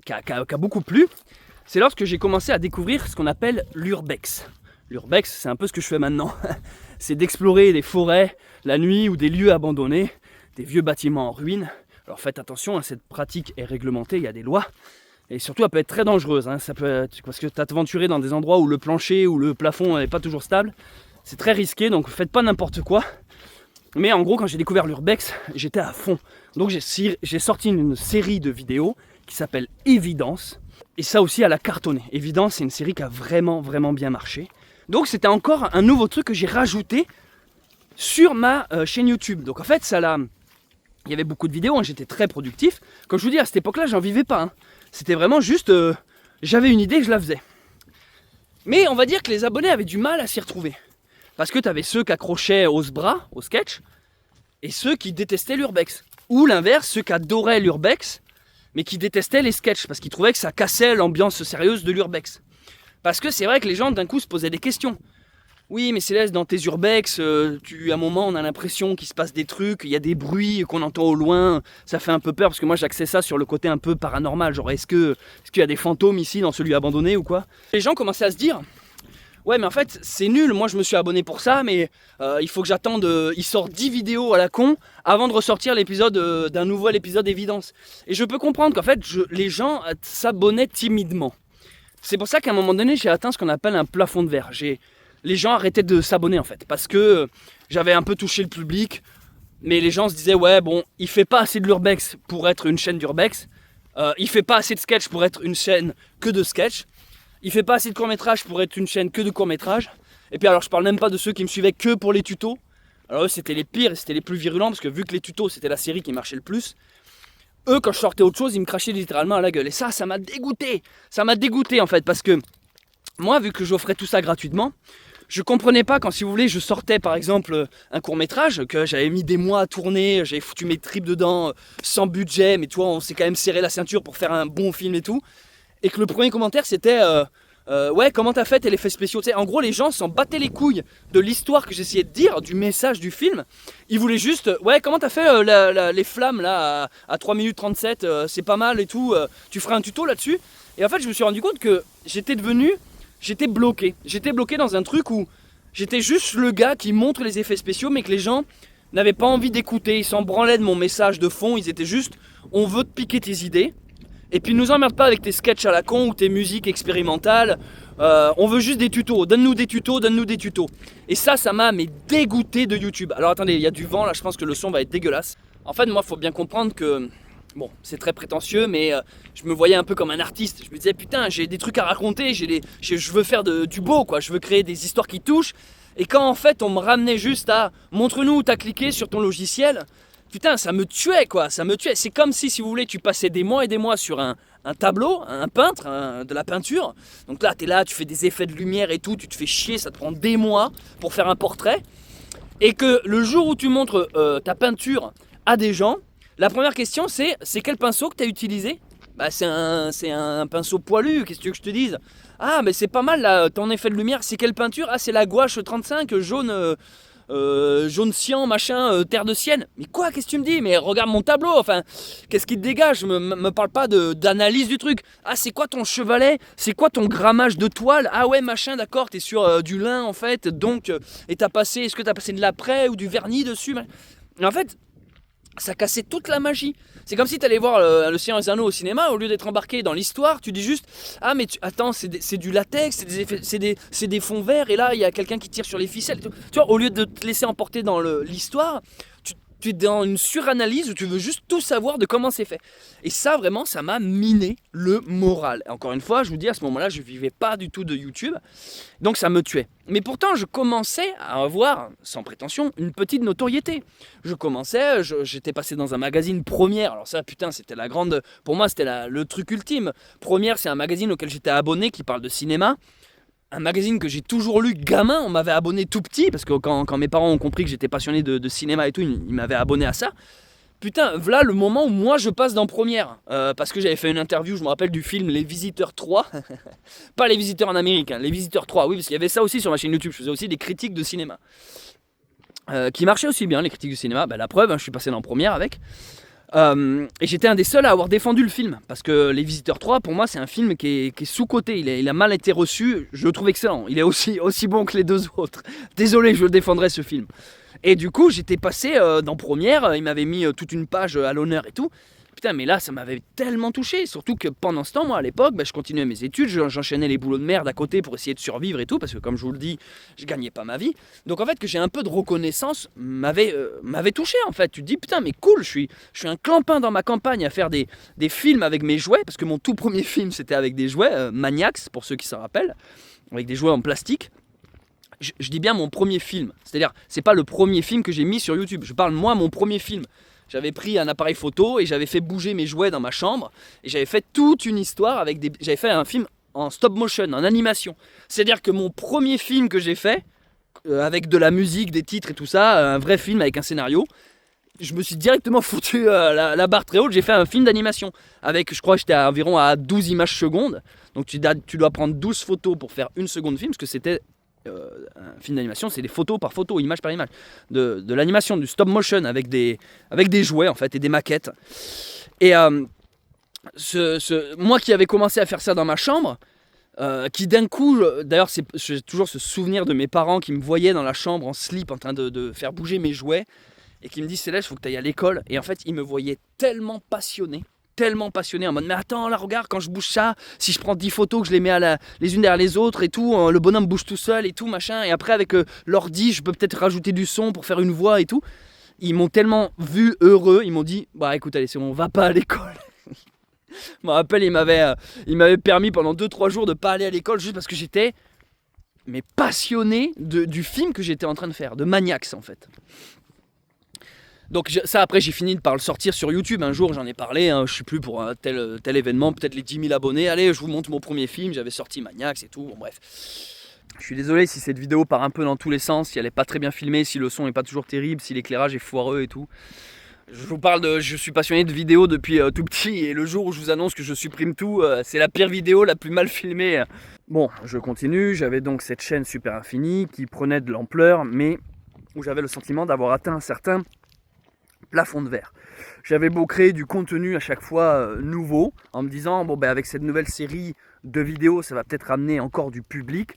[SPEAKER 1] qui a beaucoup plu, c'est lorsque j'ai commencé à découvrir ce qu'on appelle l'urbex. L'urbex, c'est un peu ce que je fais maintenant. C'est d'explorer des forêts la nuit ou des lieux abandonnés, des vieux bâtiments en ruine. Alors faites attention, cette pratique est réglementée, il y a des lois. Et surtout, elle peut être très dangereuse. Ça peut être, parce que t'aventurer dans des endroits où le plancher ou le plafond n'est pas toujours stable, c'est très risqué, donc faites pas n'importe quoi. Mais en gros, quand j'ai découvert l'urbex, j'étais à fond. Donc j'ai sorti une série de vidéos qui s'appelle Évidence. Et ça aussi, elle a cartonné. Évidence, c'est une série qui a vraiment, vraiment bien marché. Donc c'était encore un nouveau truc que j'ai rajouté sur ma chaîne YouTube. Donc en fait, il y avait beaucoup de vidéos, hein, j'étais très productif. Comme je vous dis, à cette époque-là, j'en vivais pas. Hein. C'était vraiment juste, j'avais une idée, je la faisais. Mais on va dire que les abonnés avaient du mal à s'y retrouver. Parce que tu avais ceux qui accrochaient au bras, au sketch, et ceux qui détestaient l'urbex. Ou l'inverse, ceux qui adoraient l'urbex, mais qui détestaient les sketchs, parce qu'ils trouvaient que ça cassait l'ambiance sérieuse de l'urbex. Parce que c'est vrai que les gens d'un coup se posaient des questions. Oui, mais Céleste, dans tes urbex, à un moment on a l'impression qu'il se passe des trucs, il y a des bruits qu'on entend au loin, ça fait un peu peur, parce que moi j'axais ça sur le côté un peu paranormal, genre est-ce qu'il y a des fantômes ici dans celui abandonné ou quoi. Les gens commençaient à se dire, ouais mais en fait c'est nul, moi je me suis abonné pour ça, mais il faut que j'attende, il sort 10 vidéos à la con avant de ressortir l'épisode d'un nouvel épisode Évidence. Et je peux comprendre qu'en fait les gens s'abonnaient timidement. C'est pour ça qu'à un moment donné, j'ai atteint ce qu'on appelle un plafond de verre. Les gens arrêtaient de s'abonner en fait, parce que j'avais un peu touché le public, mais les gens se disaient ouais bon, il fait pas assez de l'urbex pour être une chaîne d'urbex, il fait pas assez de sketch pour être une chaîne que de sketch, il fait pas assez de court-métrage pour être une chaîne que de court-métrage, et puis alors je parle même pas de ceux qui me suivaient que pour les tutos, alors eux c'était les pires, c'était les plus virulents, parce que vu que les tutos c'était la série qui marchait le plus, eux, quand je sortais autre chose, ils me crachaient littéralement à la gueule. Et ça m'a dégoûté. Ça m'a dégoûté en fait, parce que moi, vu que j'offrais tout ça gratuitement, je comprenais pas quand, si vous voulez, je sortais par exemple un court-métrage que j'avais mis des mois à tourner, j'avais foutu mes tripes dedans, sans budget, mais tu vois, on s'est quand même serré la ceinture pour faire un bon film et tout. Et que le premier commentaire c'était ouais, comment t'as fait tes effets spéciaux, tu sais, en gros les gens s'en battaient les couilles de l'histoire que j'essayais de dire, du message du film. Ils voulaient juste, ouais, comment t'as fait les flammes là à 3 minutes 37, c'est pas mal et tout, tu feras un tuto là-dessus. Et en fait je me suis rendu compte que j'étais bloqué dans un truc où j'étais juste le gars qui montre les effets spéciaux, mais que les gens n'avaient pas envie d'écouter, ils s'en branlaient de mon message de fond, ils étaient juste, on veut te piquer tes idées. Et puis nous emmerde pas avec tes sketchs à la con ou tes musiques expérimentales. On veut juste des tutos. Donne-nous des tutos, donne-nous des tutos. Et ça m'a dégoûté de YouTube. Alors attendez, il y a du vent là, je pense que le son va être dégueulasse. En fait, moi, il faut bien comprendre que... Bon, c'est très prétentieux, mais je me voyais un peu comme un artiste. Je me disais, putain, j'ai des trucs à raconter, je veux faire du beau, quoi. Je veux créer des histoires qui touchent. Et quand en fait, on me ramenait juste à... Montre-nous où t'as cliqué sur ton logiciel... Putain, ça me tuait quoi, ça me tuait. C'est comme si vous voulez, tu passais des mois et des mois sur un tableau, un peintre, de la peinture. Donc là, t'es là, tu fais des effets de lumière et tout, tu te fais chier, ça te prend des mois pour faire un portrait. Et que le jour où tu montres ta peinture à des gens, la première question c'est quel pinceau que t'as utilisé ? Bah c'est un pinceau poilu, qu'est-ce que tu veux que je te dise ? Ah mais c'est pas mal là, ton effet de lumière, c'est quelle peinture ? Ah c'est la gouache 35 jaune... jaune cyan, machin, terre de sienne. Mais quoi, qu'est-ce que tu me dis ? Mais regarde mon tableau, enfin, qu'est-ce qui te dégage ? Me parle pas d'analyse du truc. Ah, c'est quoi ton chevalet ? C'est quoi ton grammage de toile ? Ah ouais, machin, d'accord, t'es sur du lin en fait, donc, et est-ce que t'as passé de l'apprêt ou du vernis dessus ? Mais en fait, ça cassait toute la magie. C'est comme si tu allais voir le Seigneur des Anneaux au cinéma, au lieu d'être embarqué dans l'histoire, tu dis juste ah mais attends, c'est du latex, c'est des fonds verts et là il y a quelqu'un qui tire sur les ficelles. Tu vois, au lieu de te laisser emporter dans l'histoire, tu es dans une suranalyse où tu veux juste tout savoir de comment c'est fait. Et ça vraiment, ça m'a miné le moral. Et encore une fois, je vous dis, à ce moment-là, je vivais pas du tout de YouTube, donc ça me tuait. Mais pourtant, je commençais à avoir, sans prétention, une petite notoriété. J'étais passé dans un magazine Première. Alors ça, putain, c'était la grande... Pour moi, c'était le truc ultime. Première, c'est un magazine auquel j'étais abonné qui parle de cinéma. Un magazine que j'ai toujours lu gamin, on m'avait abonné tout petit, parce que quand mes parents ont compris que j'étais passionné de cinéma et tout, ils m'avaient abonné à ça. putain, voilà le moment où moi je passe dans Première. Parce que j'avais fait une interview, je me rappelle du film Les Visiteurs 3. Pas Les Visiteurs en Amérique, hein, Les Visiteurs 3, oui, parce qu'il y avait ça aussi sur ma chaîne YouTube. Je faisais aussi des critiques de cinéma. Qui marchaient aussi bien, les critiques du cinéma. La preuve, hein, je suis passé dans Première avec. Et j'étais un des seuls à avoir défendu le film. Parce que Les Visiteurs 3, pour moi, c'est un film qui est sous-coté. Il a mal été reçu. Je le trouve excellent. Il est aussi bon que les deux autres. Désolé, je le défendrai ce film. Et du coup, j'étais passé dans Première. Il m'avait mis toute une page à l'honneur et tout. Putain, mais là, ça m'avait tellement touché. Surtout que pendant ce temps, moi, à l'époque, je continuais mes études. J'enchaînais les boulots de merde à côté pour essayer de survivre et tout. Parce que, comme je vous le dis, je gagnais pas ma vie. Donc, en fait, que j'ai un peu de reconnaissance m'avait touché, en fait. Tu te dis, putain, mais cool, je suis un clampin dans ma campagne à faire des films avec mes jouets. Parce que mon tout premier film, c'était avec des jouets, Maniacs, pour ceux qui s'en rappellent. Avec des jouets en plastique. Je dis bien mon premier film. C'est-à-dire, c'est pas le premier film que j'ai mis sur YouTube. Je parle, moi, mon premier film. J'avais pris un appareil photo et j'avais fait bouger mes jouets dans ma chambre. Et j'avais fait toute une histoire avec des... J'avais fait un film en stop motion, en animation. C'est-à-dire que mon premier film que j'ai fait, avec de la musique, des titres et tout ça, un vrai film avec un scénario, je me suis directement foutu la barre très haute. J'ai fait un film d'animation. Avec, je crois que j'étais environ à 12 images secondes. Donc tu dois prendre 12 photos pour faire une seconde de film, parce que c'était... un film d'animation, c'est des photos par photo, image par image, de l'animation, du stop motion avec des jouets en fait et des maquettes. Et moi qui avais commencé à faire ça dans ma chambre, qui d'un coup, d'ailleurs j'ai toujours ce souvenir de mes parents qui me voyaient dans la chambre en slip en train de faire bouger mes jouets et qui me disent Céleste, il faut que tu ailles à l'école. Et en fait, ils me voyaient tellement passionné en mode mais attends là regarde quand je bouge ça, si je prends 10 photos que je les mets les unes derrière les autres et tout, le bonhomme bouge tout seul et tout machin, et après avec l'ordi je peux peut-être rajouter du son pour faire une voix et tout. Ils m'ont tellement vu heureux, ils m'ont dit bah écoute allez c'est bon, on va pas à l'école. Je me rappelle il m'avait permis pendant 2-3 jours de pas aller à l'école juste parce que j'étais passionné du film que j'étais en train de faire, de Maniacs en fait. Donc ça après j'ai fini par le sortir sur YouTube, un jour j'en ai parlé, hein, je suis plus pour un tel événement, peut-être les 10 000 abonnés, allez je vous montre mon premier film, j'avais sorti Maniacs et tout, bon bref. Je suis désolé si cette vidéo part un peu dans tous les sens, si elle est pas très bien filmée, si le son est pas toujours terrible, si l'éclairage est foireux et tout. Je suis passionné de vidéos depuis tout petit et le jour où je vous annonce que je supprime tout, c'est la pire vidéo, la plus mal filmée. Bon, je continue, j'avais donc cette chaîne Super Infini qui prenait de l'ampleur mais où j'avais le sentiment d'avoir atteint un certain plafond de verre. J'avais beau créer du contenu à chaque fois nouveau, en me disant bon avec cette nouvelle série de vidéos ça va peut-être ramener encore du public,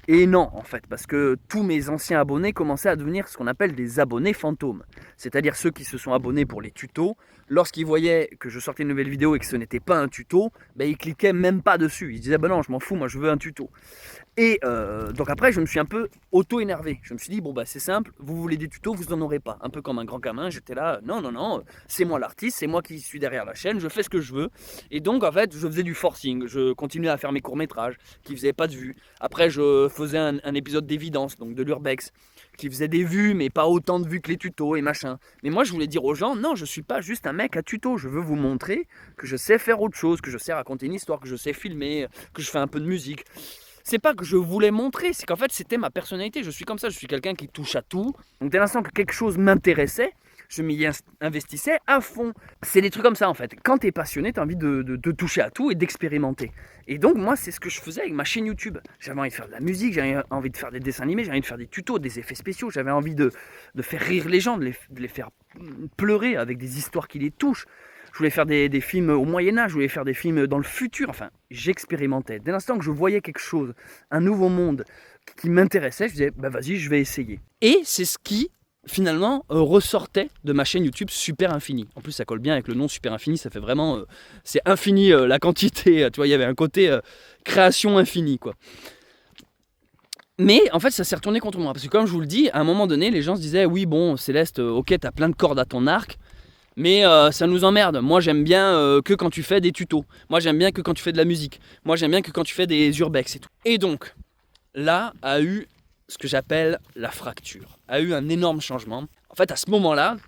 [SPEAKER 1] et non en fait, parce que tous mes anciens abonnés commençaient à devenir ce qu'on appelle des abonnés fantômes, c'est-à-dire ceux qui se sont abonnés pour les tutos. Lorsqu'ils voyaient que je sortais une nouvelle vidéo et que ce n'était pas un tuto, ils cliquaient même pas dessus, ils disaient non je m'en fous, moi je veux un tuto. Et donc après je me suis un peu auto-énervé, je me suis dit c'est simple, vous voulez des tutos, vous en aurez pas, un peu comme un grand gamin, j'étais là, non, c'est moi l'artiste, c'est moi qui suis derrière la chaîne, je fais ce que je veux. Et donc en fait je faisais du forcing, je continuais à faire mes courts-métrages qui faisaient pas de vues. Après je faisais un épisode d'évidence, donc de l'urbex, qui faisait des vues mais pas autant de vues que les tutos et machin. Mais moi je voulais dire aux gens, non je suis pas juste un mec à tuto, je veux vous montrer que je sais faire autre chose, que je sais raconter une histoire, que je sais filmer, que je fais un peu de musique. C'est pas que je voulais montrer, c'est qu'en fait c'était ma personnalité, je suis comme ça, je suis quelqu'un qui touche à tout. Donc dès l'instant que quelque chose m'intéressait, je m'y investissais à fond. C'est des trucs comme ça en fait. Quand t'es passionné, t'as envie de toucher à tout et d'expérimenter. Et donc moi c'est ce que je faisais avec ma chaîne YouTube. J'avais envie de faire de la musique, j'avais envie de faire des dessins animés, j'avais envie de faire des tutos, des effets spéciaux, j'avais envie de faire rire les gens, de les faire pleurer avec des histoires qui les touchent. Je voulais faire des films au Moyen-Âge, je voulais faire des films dans le futur. Enfin, j'expérimentais. Dès l'instant que je voyais quelque chose, un nouveau monde qui m'intéressait, je disais, vas-y, je vais essayer. Et c'est ce qui, finalement, ressortait de ma chaîne YouTube Super Infini. En plus, ça colle bien avec le nom Super Infini, ça fait vraiment... c'est infini, la quantité. Tu vois, il y avait un côté création infinie, quoi. Mais en fait ça s'est retourné contre moi. Parce que comme je vous le dis, à un moment donné, les gens se disaient, oui bon, Céleste, ok, t'as plein de cordes à ton arc, mais ça nous emmerde. Moi j'aime bien que quand tu fais des tutos. Moi j'aime bien que quand tu fais de la musique. Moi j'aime bien que quand tu fais des urbex et tout. Et donc, là a eu ce que j'appelle la fracture. A eu un énorme changement. En fait à ce moment-là,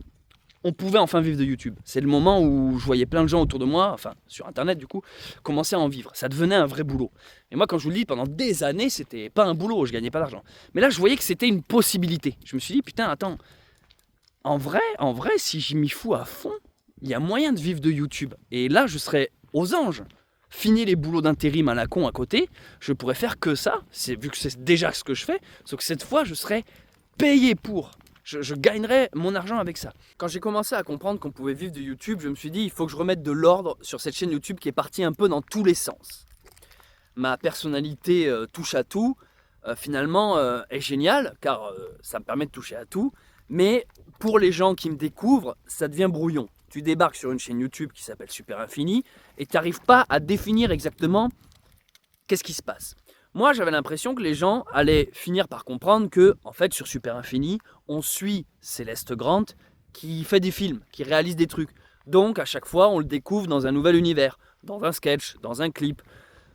[SPEAKER 1] on pouvait enfin vivre de YouTube. C'est le moment où je voyais plein de gens autour de moi, enfin sur internet du coup, commencer à en vivre. Ça devenait un vrai boulot. Et moi quand je vous le dis, pendant des années, c'était pas un boulot, je gagnais pas d'argent. Mais là je voyais que c'était une possibilité. Je me suis dit, putain attends, en vrai, si je m'y fous à fond, il y a moyen de vivre de YouTube. Et là, je serais aux anges. Fini les boulots d'intérim à la con à côté, je pourrais faire que ça, vu que c'est déjà ce que je fais, sauf que cette fois, je serais payé pour. Je gagnerais mon argent avec ça. Quand j'ai commencé à comprendre qu'on pouvait vivre de YouTube, je me suis dit, il faut que je remette de l'ordre sur cette chaîne YouTube qui est partie un peu dans tous les sens. Ma personnalité touche à tout, finalement est géniale, car ça me permet de toucher à tout. Mais pour les gens qui me découvrent, ça devient brouillon. Tu débarques sur une chaîne YouTube qui s'appelle Super Infini et tu n'arrives pas à définir exactement qu'est-ce qui se passe. Moi, j'avais l'impression que les gens allaient finir par comprendre que, en fait, sur Super Infini, on suit Céleste Grant qui fait des films, qui réalise des trucs. Donc, à chaque fois, on le découvre dans un nouvel univers, dans un sketch, dans un clip.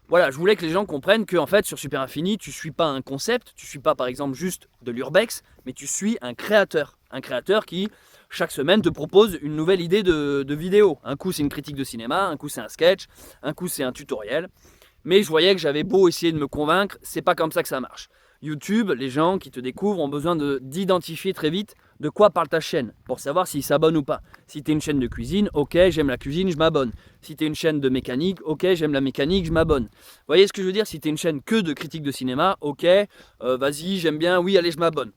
[SPEAKER 1] Voilà, je voulais que les gens comprennent que, en fait, sur Super Infini, tu ne suis pas un concept, tu ne suis pas, par exemple, juste de l'urbex, mais tu suis un créateur. Un créateur qui, chaque semaine, te propose une nouvelle idée de vidéo. Un coup, c'est une critique de cinéma, un coup, c'est un sketch, un coup, c'est un tutoriel. Mais je voyais que j'avais beau essayer de me convaincre, c'est pas comme ça que ça marche. YouTube, les gens qui te découvrent ont besoin d'identifier très vite de quoi parle ta chaîne, pour savoir s'ils s'abonnent ou pas. Si tu es une chaîne de cuisine, ok, j'aime la cuisine, je m'abonne. Si tu es une chaîne de mécanique, ok, j'aime la mécanique, je m'abonne. Vous voyez ce que je veux dire? Si tu es une chaîne que de critique de cinéma, ok, vas-y, j'aime bien, oui, allez, je m'abonne.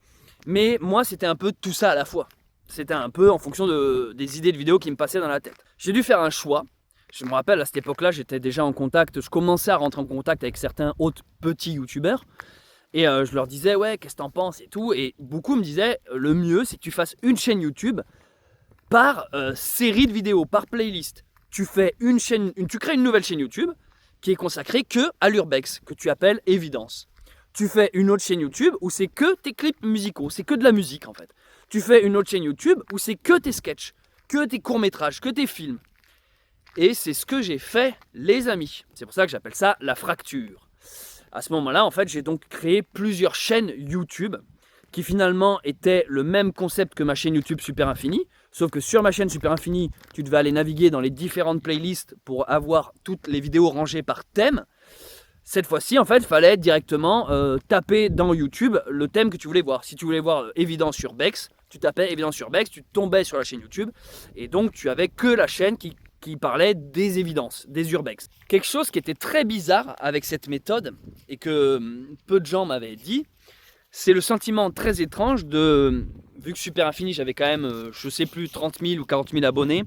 [SPEAKER 1] Mais moi, c'était un peu tout ça à la fois. C'était un peu en fonction des idées de vidéos qui me passaient dans la tête. J'ai dû faire un choix. Je me rappelle, à cette époque-là, j'étais déjà en contact, je commençais à rentrer en contact avec certains autres petits youtubeurs. Et je leur disais, ouais, qu'est-ce que t'en penses et tout. Et beaucoup me disaient, le mieux, c'est que tu fasses une chaîne YouTube par série de vidéos, par playlist. Tu crées une nouvelle chaîne YouTube qui est consacrée que à l'urbex, que tu appelles Évidence. Tu fais une autre chaîne YouTube où c'est que tes clips musicaux, c'est que de la musique en fait. Tu fais une autre chaîne YouTube où c'est que tes sketchs, que tes courts-métrages, que tes films. Et c'est ce que j'ai fait, les amis. C'est pour ça que j'appelle ça la fracture. À ce moment-là, en fait, j'ai donc créé plusieurs chaînes YouTube qui finalement étaient le même concept que ma chaîne YouTube Super Infini. Sauf que sur ma chaîne Super Infini, tu devais aller naviguer dans les différentes playlists pour avoir toutes les vidéos rangées par thème. Cette fois-ci, en fait, il fallait directement taper dans YouTube le thème que tu voulais voir. Si tu voulais voir Évidence sur Bex, tu tapais Évidence sur Bex, tu tombais sur la chaîne YouTube. Et donc, tu avais que la chaîne qui parlait des évidences, des urbex. Quelque chose qui était très bizarre avec cette méthode et que peu de gens m'avaient dit, c'est le sentiment très étrange vu que Super Infini, j'avais quand même, je sais plus, 30 000 ou 40 000 abonnés,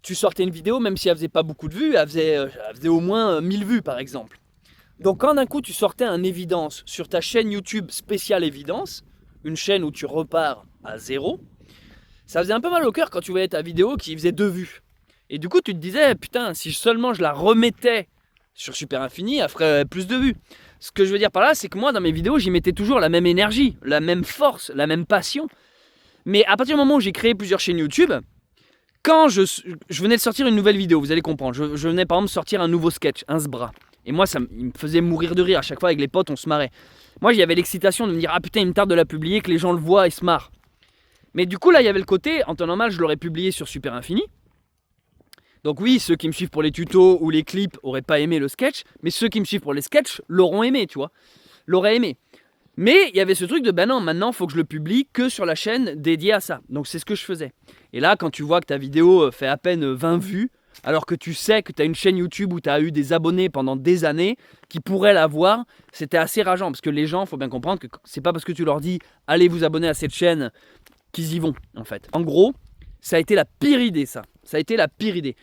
[SPEAKER 1] tu sortais une vidéo, même si elle faisait pas beaucoup de vues, elle faisait au moins 1000 vues par exemple. Donc quand d'un coup tu sortais un évidence sur ta chaîne YouTube spéciale évidence, une chaîne où tu repars à zéro, ça faisait un peu mal au cœur quand tu voyais ta vidéo qui faisait 2 vues. Et du coup, tu te disais, putain, si seulement je la remettais sur Super Infini, elle ferait plus de vues. Ce que je veux dire par là, c'est que moi, dans mes vidéos, j'y mettais toujours la même énergie, la même force, la même passion. Mais à partir du moment où j'ai créé plusieurs chaînes YouTube, quand je venais de sortir une nouvelle vidéo, vous allez comprendre, je venais par exemple sortir un nouveau sketch, un sbra. Et moi, il me faisait mourir de rire. À chaque fois, avec les potes, on se marrait. Moi, il y avait l'excitation de me dire, ah putain, il me tarde de la publier, que les gens le voient et se marrent. Mais du coup, là, il y avait le côté, en temps normal, je l'aurais publié sur Super Infini. Donc oui, ceux qui me suivent pour les tutos ou les clips n'auraient pas aimé le sketch, mais ceux qui me suivent pour les sketchs l'auront aimé, tu vois. L'auraient aimé. Mais il y avait ce truc de, ben non, maintenant, il faut que je le publie que sur la chaîne dédiée à ça. Donc c'est ce que je faisais. Et là, quand tu vois que ta vidéo fait à peine 20 vues, alors que tu sais que tu as une chaîne YouTube où tu as eu des abonnés pendant des années qui pourraient la voir, c'était assez rageant. Parce que les gens, il faut bien comprendre que c'est pas parce que tu leur dis « Allez vous abonner à cette chaîne » qu'ils y vont, en fait. En gros, ça a été la pire idée, ça. Ça a été la pire idée.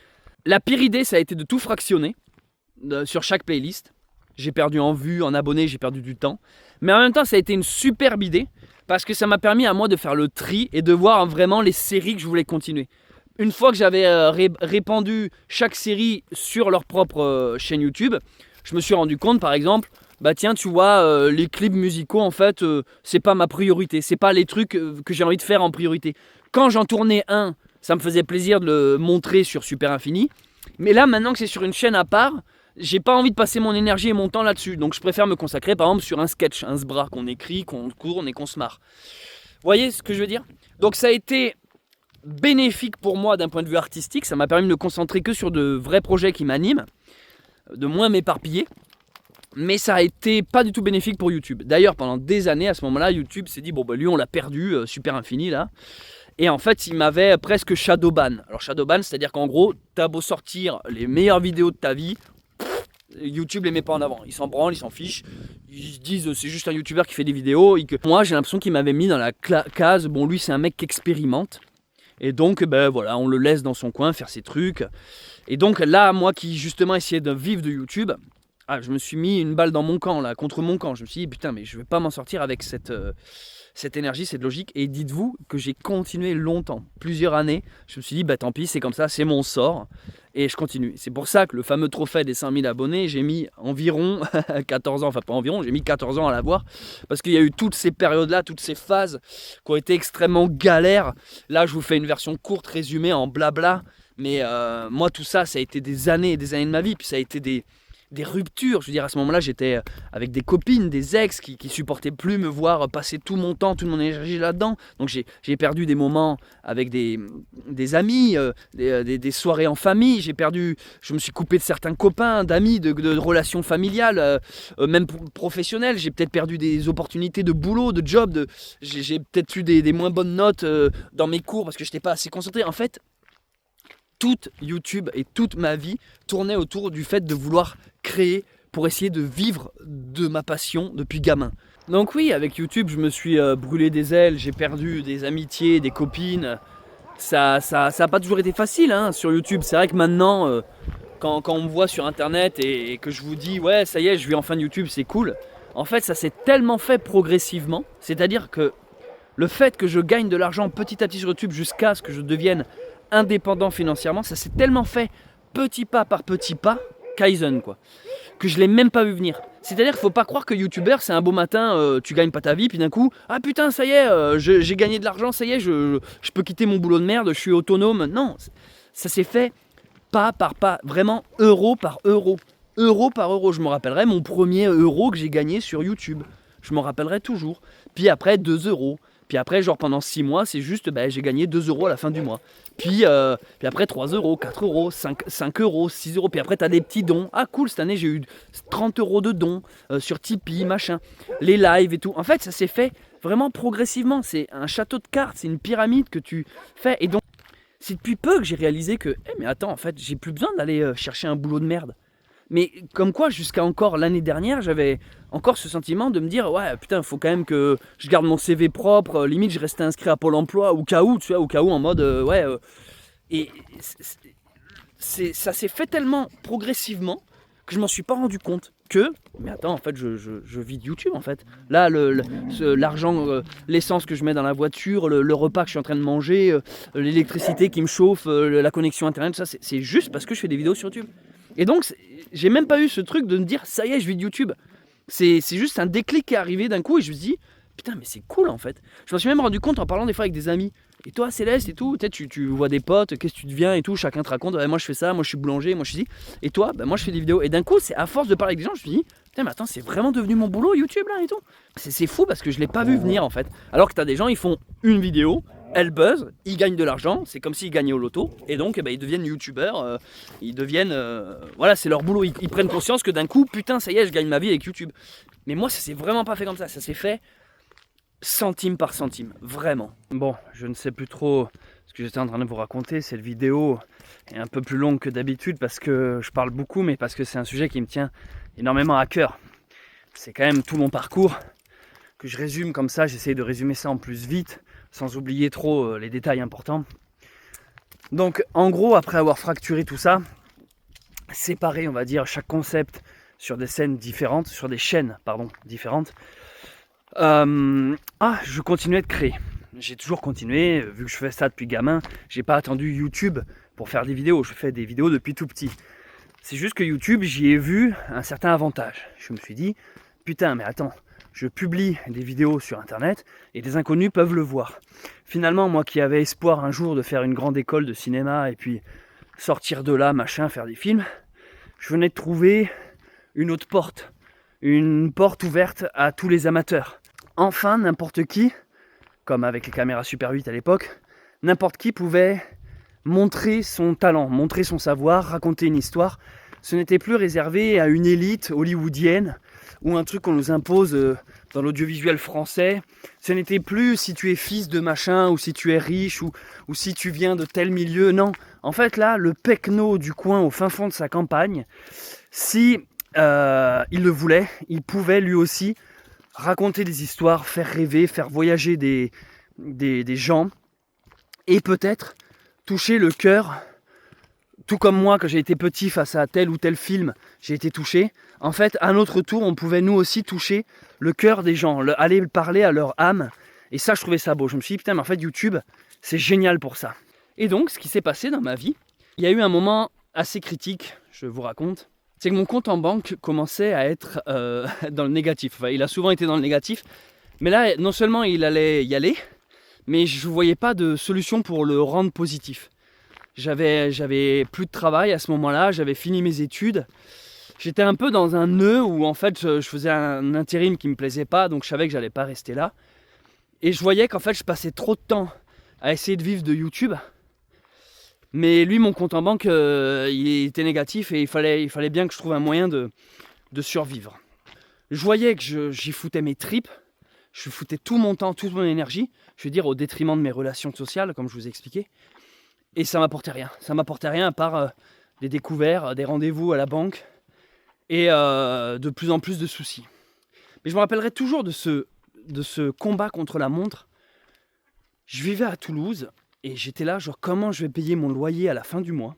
[SPEAKER 1] La pire idée, ça a été de tout fractionner sur chaque playlist. J'ai perdu en vues, en abonnés, j'ai perdu du temps. Mais en même temps, ça a été une superbe idée parce que ça m'a permis à moi de faire le tri et de voir vraiment les séries que je voulais continuer. Une fois que j'avais répandu chaque série sur leur propre chaîne YouTube, je me suis rendu compte, par exemple, bah tiens, tu vois, les clips musicaux, en fait, c'est pas ma priorité. C'est pas les trucs que j'ai envie de faire en priorité. Quand j'en tournais un, ça me faisait plaisir de le montrer sur Super Infini. Mais là, maintenant que c'est sur une chaîne à part, j'ai pas envie de passer mon énergie et mon temps là-dessus. Donc je préfère me consacrer, par exemple, sur un sketch, un sbra qu'on écrit, qu'on tourne et qu'on se marre. Vous voyez ce que je veux dire? Donc ça a été bénéfique pour moi d'un point de vue artistique. Ça m'a permis de me concentrer que sur de vrais projets qui m'animent, de moins m'éparpiller. Mais ça a été pas du tout bénéfique pour YouTube. D'ailleurs, pendant des années, à ce moment-là, YouTube s'est dit, bon, bah lui, on l'a perdu, Super Infini, là. Et en fait, il m'avait presque shadowban. Alors shadowban, c'est-à-dire qu'en gros, t'as beau sortir les meilleures vidéos de ta vie, YouTube les met pas en avant. Ils s'en branlent, ils s'en fichent. Ils se disent c'est juste un YouTuber qui fait des vidéos. Moi, j'ai l'impression qu'il m'avait mis dans la case. Bon, lui, c'est un mec qui expérimente. Et donc, ben voilà, on le laisse dans son coin faire ses trucs. Et donc là, moi qui justement essayais de vivre de YouTube, je me suis mis une balle dans mon camp, là, contre mon camp. Je me suis dit, putain, mais je vais pas m'en sortir avec cette énergie, cette logique. Et dites-vous que j'ai continué longtemps, plusieurs années. Je me suis dit, bah tant pis, c'est comme ça, c'est mon sort. Et je continue. C'est pour ça que le fameux trophée des 5000 abonnés, j'ai mis environ 14 ans, enfin pas environ, j'ai mis 14 ans à l'avoir. Parce qu'il y a eu toutes ces périodes-là, toutes ces phases qui ont été extrêmement galères. Là, je vous fais une version courte, résumée en blabla. Mais moi, tout ça, ça a été des années et des années de ma vie. Puis ça a été des ruptures. Je veux dire, à ce moment-là, j'étais avec des copines, des ex qui supportaient plus me voir passer tout mon temps, toute mon énergie là-dedans. Donc j'ai perdu des moments avec des amis, des soirées en famille. Je me suis coupé de certains copains, d'amis, de relations familiales, même professionnelles. J'ai peut-être perdu des opportunités de boulot, de job. J'ai peut-être eu des moins bonnes notes dans mes cours parce que je n'étais pas assez concentré. En fait, toute YouTube et toute ma vie tournait autour du fait de vouloir créer pour essayer de vivre de ma passion depuis gamin. Donc oui, avec YouTube, je me suis brûlé des ailes, j'ai perdu des amitiés, des copines. Ça a pas toujours été facile sur YouTube. C'est vrai que maintenant, quand on me voit sur Internet et que je vous dis « Ouais, ça y est, je vis enfin de YouTube, c'est cool », en fait, ça s'est tellement fait progressivement. C'est-à-dire que le fait que je gagne de l'argent petit à petit sur YouTube jusqu'à ce que je devienne indépendant financièrement, ça s'est tellement fait petit pas par petit pas, Kaizen quoi, que je l'ai même pas vu venir. C'est-à-dire qu'il faut pas croire que YouTuber c'est un beau matin, tu gagnes pas ta vie, puis d'un coup, ah putain ça y est, j'ai gagné de l'argent, ça y est, je peux quitter mon boulot de merde, je suis autonome. Non, ça s'est fait pas par pas, vraiment euro par euro. Euro par euro, je me rappellerai mon premier euro que j'ai gagné sur YouTube. Je m'en rappellerai toujours. Puis après 2 euros. Puis après, genre pendant 6 mois, c'est juste, j'ai gagné 2 euros à la fin du mois. Puis après 3 euros, 4 euros, 5 euros, 6 euros. Puis après, tu as des petits dons. Ah cool, cette année, j'ai eu 30 euros de dons sur Tipeee, machin. Les lives et tout. En fait, ça s'est fait vraiment progressivement. C'est un château de cartes, c'est une pyramide que tu fais. Et donc, c'est depuis peu que j'ai réalisé que, mais attends, en fait, j'ai plus besoin d'aller chercher un boulot de merde. Mais comme quoi, jusqu'à encore l'année dernière, j'avais encore ce sentiment de me dire ouais, putain, il faut quand même que je garde mon CV propre. Limite, je restais inscrit à Pôle emploi au cas où, tu vois, au cas où en mode Et ça s'est fait tellement progressivement que je m'en suis pas rendu compte que, mais attends, en fait, je vis de YouTube en fait. Là, l'argent, l'essence que je mets dans la voiture, le repas que je suis en train de manger, l'électricité qui me chauffe, la connexion internet, ça, c'est juste parce que je fais des vidéos sur YouTube. Et donc, j'ai même pas eu ce truc de me dire ça y est, je vis de YouTube. C'est juste un déclic qui est arrivé d'un coup et je me suis dit putain, mais c'est cool en fait. Je m'en suis même rendu compte en parlant des fois avec des amis. Et toi, Céleste et tout, peut-être tu vois des potes, qu'est-ce que tu deviens et tout, chacun te raconte moi je fais ça, moi je suis boulanger, moi je suis ci. Et toi, moi je fais des vidéos. Et d'un coup, c'est à force de parler avec des gens, je me suis dit putain, mais attends, c'est vraiment devenu mon boulot YouTube là et tout. C'est fou parce que je l'ai pas vu venir en fait. Alors que t'as des gens, ils font une vidéo. Elle buzz, ils gagnent de l'argent, c'est comme s'ils gagnaient au loto, et donc ils deviennent youtubeurs, ils deviennent, voilà, c'est leur boulot, ils prennent conscience que d'un coup, putain, ça y est, je gagne ma vie avec YouTube. Mais moi, ça s'est vraiment pas fait comme ça s'est fait centime par centime, vraiment. Bon, je ne sais plus trop ce que j'étais en train de vous raconter, cette vidéo est un peu plus longue que d'habitude parce que je parle beaucoup, mais parce que c'est un sujet qui me tient énormément à cœur. C'est quand même tout mon parcours que je résume comme ça, j'essaie de résumer ça en plus vite, sans oublier trop les détails importants. Donc en gros, après avoir fracturé tout ça, séparé on va dire chaque concept sur des chaînes différentes, différentes, je continuais de créer. J'ai toujours continué, vu que je fais ça depuis gamin, j'ai pas attendu YouTube pour faire des vidéos, je fais des vidéos depuis tout petit. C'est juste que YouTube, j'y ai vu un certain avantage. Je me suis dit, putain mais attends, je publie des vidéos sur internet et des inconnus peuvent le voir. Finalement, moi qui avais espoir un jour de faire une grande école de cinéma et puis sortir de là, machin, faire des films, je venais de trouver une autre porte. Une porte ouverte à tous les amateurs. Enfin, n'importe qui, comme avec les caméras Super 8 à l'époque, n'importe qui pouvait montrer son talent, montrer son savoir, raconter une histoire. Ce n'était plus réservé à une élite hollywoodienne ou un truc qu'on nous impose dans l'audiovisuel français. Ce n'était plus si tu es fils de machin, ou si tu es riche, ou si tu viens de tel milieu. Non, en fait là, le pecno du coin au fin fond de sa campagne, si il le voulait, il pouvait lui aussi raconter des histoires, faire rêver, faire voyager des gens, et peut-être toucher le cœur, tout comme moi quand j'ai été petit face à tel ou tel film, j'ai été touché. En fait, à notre tour, on pouvait nous aussi toucher le cœur des gens, aller parler à leur âme, et ça je trouvais ça beau. Je me suis dit putain mais en fait YouTube c'est génial pour ça. Et donc ce qui s'est passé dans ma vie, il y a eu un moment assez critique, je vous raconte. C'est que mon compte en banque commençait à être dans le négatif. Enfin, il a souvent été dans le négatif. Mais là, non seulement il allait y aller, mais je ne voyais pas de solution pour le rendre positif. J'avais plus de travail à ce moment-là, j'avais fini mes études. J'étais un peu dans un nœud où en fait je faisais un intérim qui ne me plaisait pas, donc je savais que j'allais pas rester là. Et je voyais qu'en fait je passais trop de temps à essayer de vivre de YouTube. Mais lui, mon compte en banque, il était négatif et il fallait bien que je trouve un moyen de survivre. Je voyais que j'y foutais mes tripes, je foutais tout mon temps, toute mon énergie, je veux dire au détriment de mes relations sociales, comme je vous ai expliqué. Et ça m'apportait rien. Ça m'apportait rien à part des découvertes, des rendez-vous à la banque et de plus en plus de soucis. Mais je me rappellerai toujours de ce combat contre la montre. Je vivais à Toulouse. Et j'étais là, genre comment je vais payer mon loyer à la fin du mois.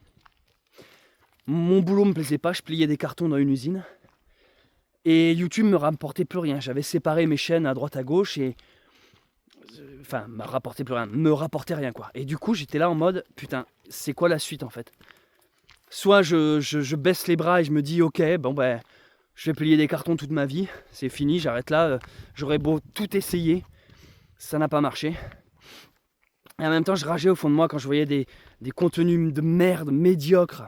[SPEAKER 1] Mon boulot me plaisait pas, je pliais des cartons dans une usine. Et YouTube me rapportait plus rien. J'avais séparé mes chaînes à droite à gauche et... Enfin, me rapportait rien quoi. Et du coup j'étais là en mode, putain, c'est quoi la suite en fait? Soit je baisse les bras et je me dis, ok, bon ben, je vais plier des cartons toute ma vie. C'est fini, j'arrête là. J'aurais beau tout essayer, ça n'a pas marché. Et en même temps, je rageais au fond de moi quand je voyais des contenus de merde médiocres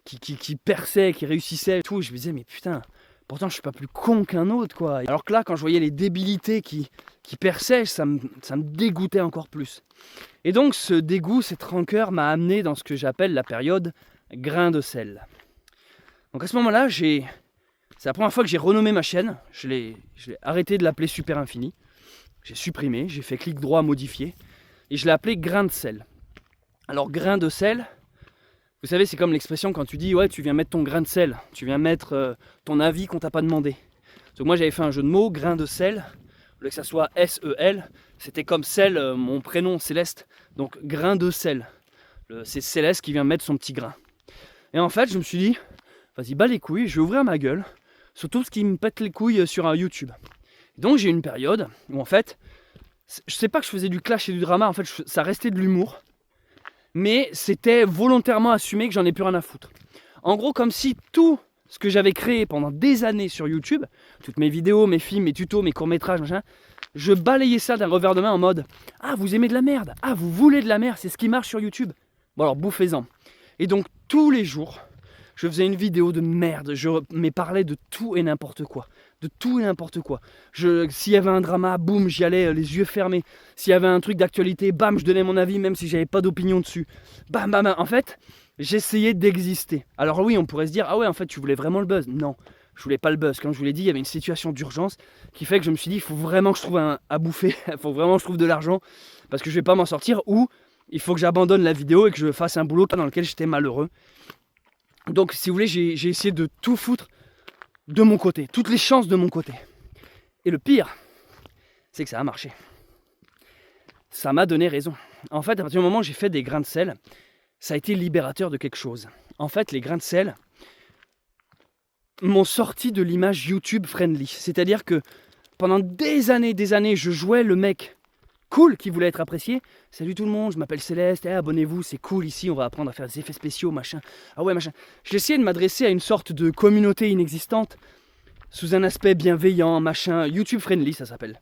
[SPEAKER 1] qui perçaient, qui réussissaient et tout. Et je me disais, mais putain, pourtant je suis pas plus con qu'un autre, quoi. Alors que là, quand je voyais les débilités qui perçaient, ça me dégoûtait encore plus. Et donc, ce dégoût, cette rancœur m'a amené dans ce que j'appelle la période grain de sel. Donc à ce moment-là, c'est la première fois que j'ai renommé ma chaîne. Je l'ai arrêté de l'appeler Super Infini. J'ai supprimé, j'ai fait clic droit modifier. Et je l'ai appelé grain de sel. Alors grain de sel, vous savez, c'est comme l'expression quand tu dis ouais, tu viens mettre ton grain de sel, tu viens mettre ton avis qu'on t'a pas demandé. Donc moi j'avais fait un jeu de mots, grain de sel, au lieu que ça soit S-E-L, c'était comme sel, mon prénom Céleste, donc grain de sel. C'est Céleste qui vient mettre son petit grain. Et en fait je me suis dit, vas-y bats les couilles, je vais ouvrir ma gueule sur tout ce qui me pète les couilles sur un YouTube. Donc j'ai eu une période où en fait, je sais pas que je faisais du clash et du drama, en fait ça restait de l'humour, mais c'était volontairement assumé que j'en ai plus rien à foutre. En gros, comme si tout ce que j'avais créé pendant des années sur YouTube, toutes mes vidéos, mes films, mes tutos, mes courts-métrages, machin, je balayais ça d'un revers de main en mode « Ah, vous aimez de la merde, ah, vous voulez de la merde, c'est ce qui marche sur YouTube. Bon alors, bouffez-en. » Et donc, tous les jours, je faisais une vidéo de merde, mais parlais de tout et n'importe quoi. De tout et n'importe quoi. S'il y avait un drama, boum, j'y allais les yeux fermés. S'il y avait un truc d'actualité, bam, je donnais mon avis même si j'avais pas d'opinion dessus. Bam, bam, bam. En fait, j'essayais d'exister. Alors oui, on pourrait se dire, ah ouais, en fait, tu voulais vraiment le buzz. Non, je voulais pas le buzz. Comme je vous l'ai dit, il y avait une situation d'urgence qui fait que je me suis dit, il faut vraiment que je trouve à bouffer. Il faut vraiment que je trouve de l'argent parce que je vais pas m'en sortir, ou il faut que j'abandonne la vidéo et que je fasse un boulot dans lequel j'étais malheureux. Donc, si vous voulez, j'ai essayé de tout foutre de mon côté, toutes les chances de mon côté. Et le pire, c'est que ça a marché. Ça m'a donné raison. En fait, à partir du moment où j'ai fait des grains de sel, ça a été libérateur de quelque chose. En fait, les grains de sel m'ont sorti de l'image YouTube friendly. C'est-à-dire que pendant des années, je jouais le mec cool qui voulait être apprécié. Salut tout le monde, je m'appelle Céleste, abonnez-vous, c'est cool ici, on va apprendre à faire des effets spéciaux, machin. Ah ouais, machin. J'essayais de m'adresser à une sorte de communauté inexistante sous un aspect bienveillant, machin, YouTube friendly ça s'appelle.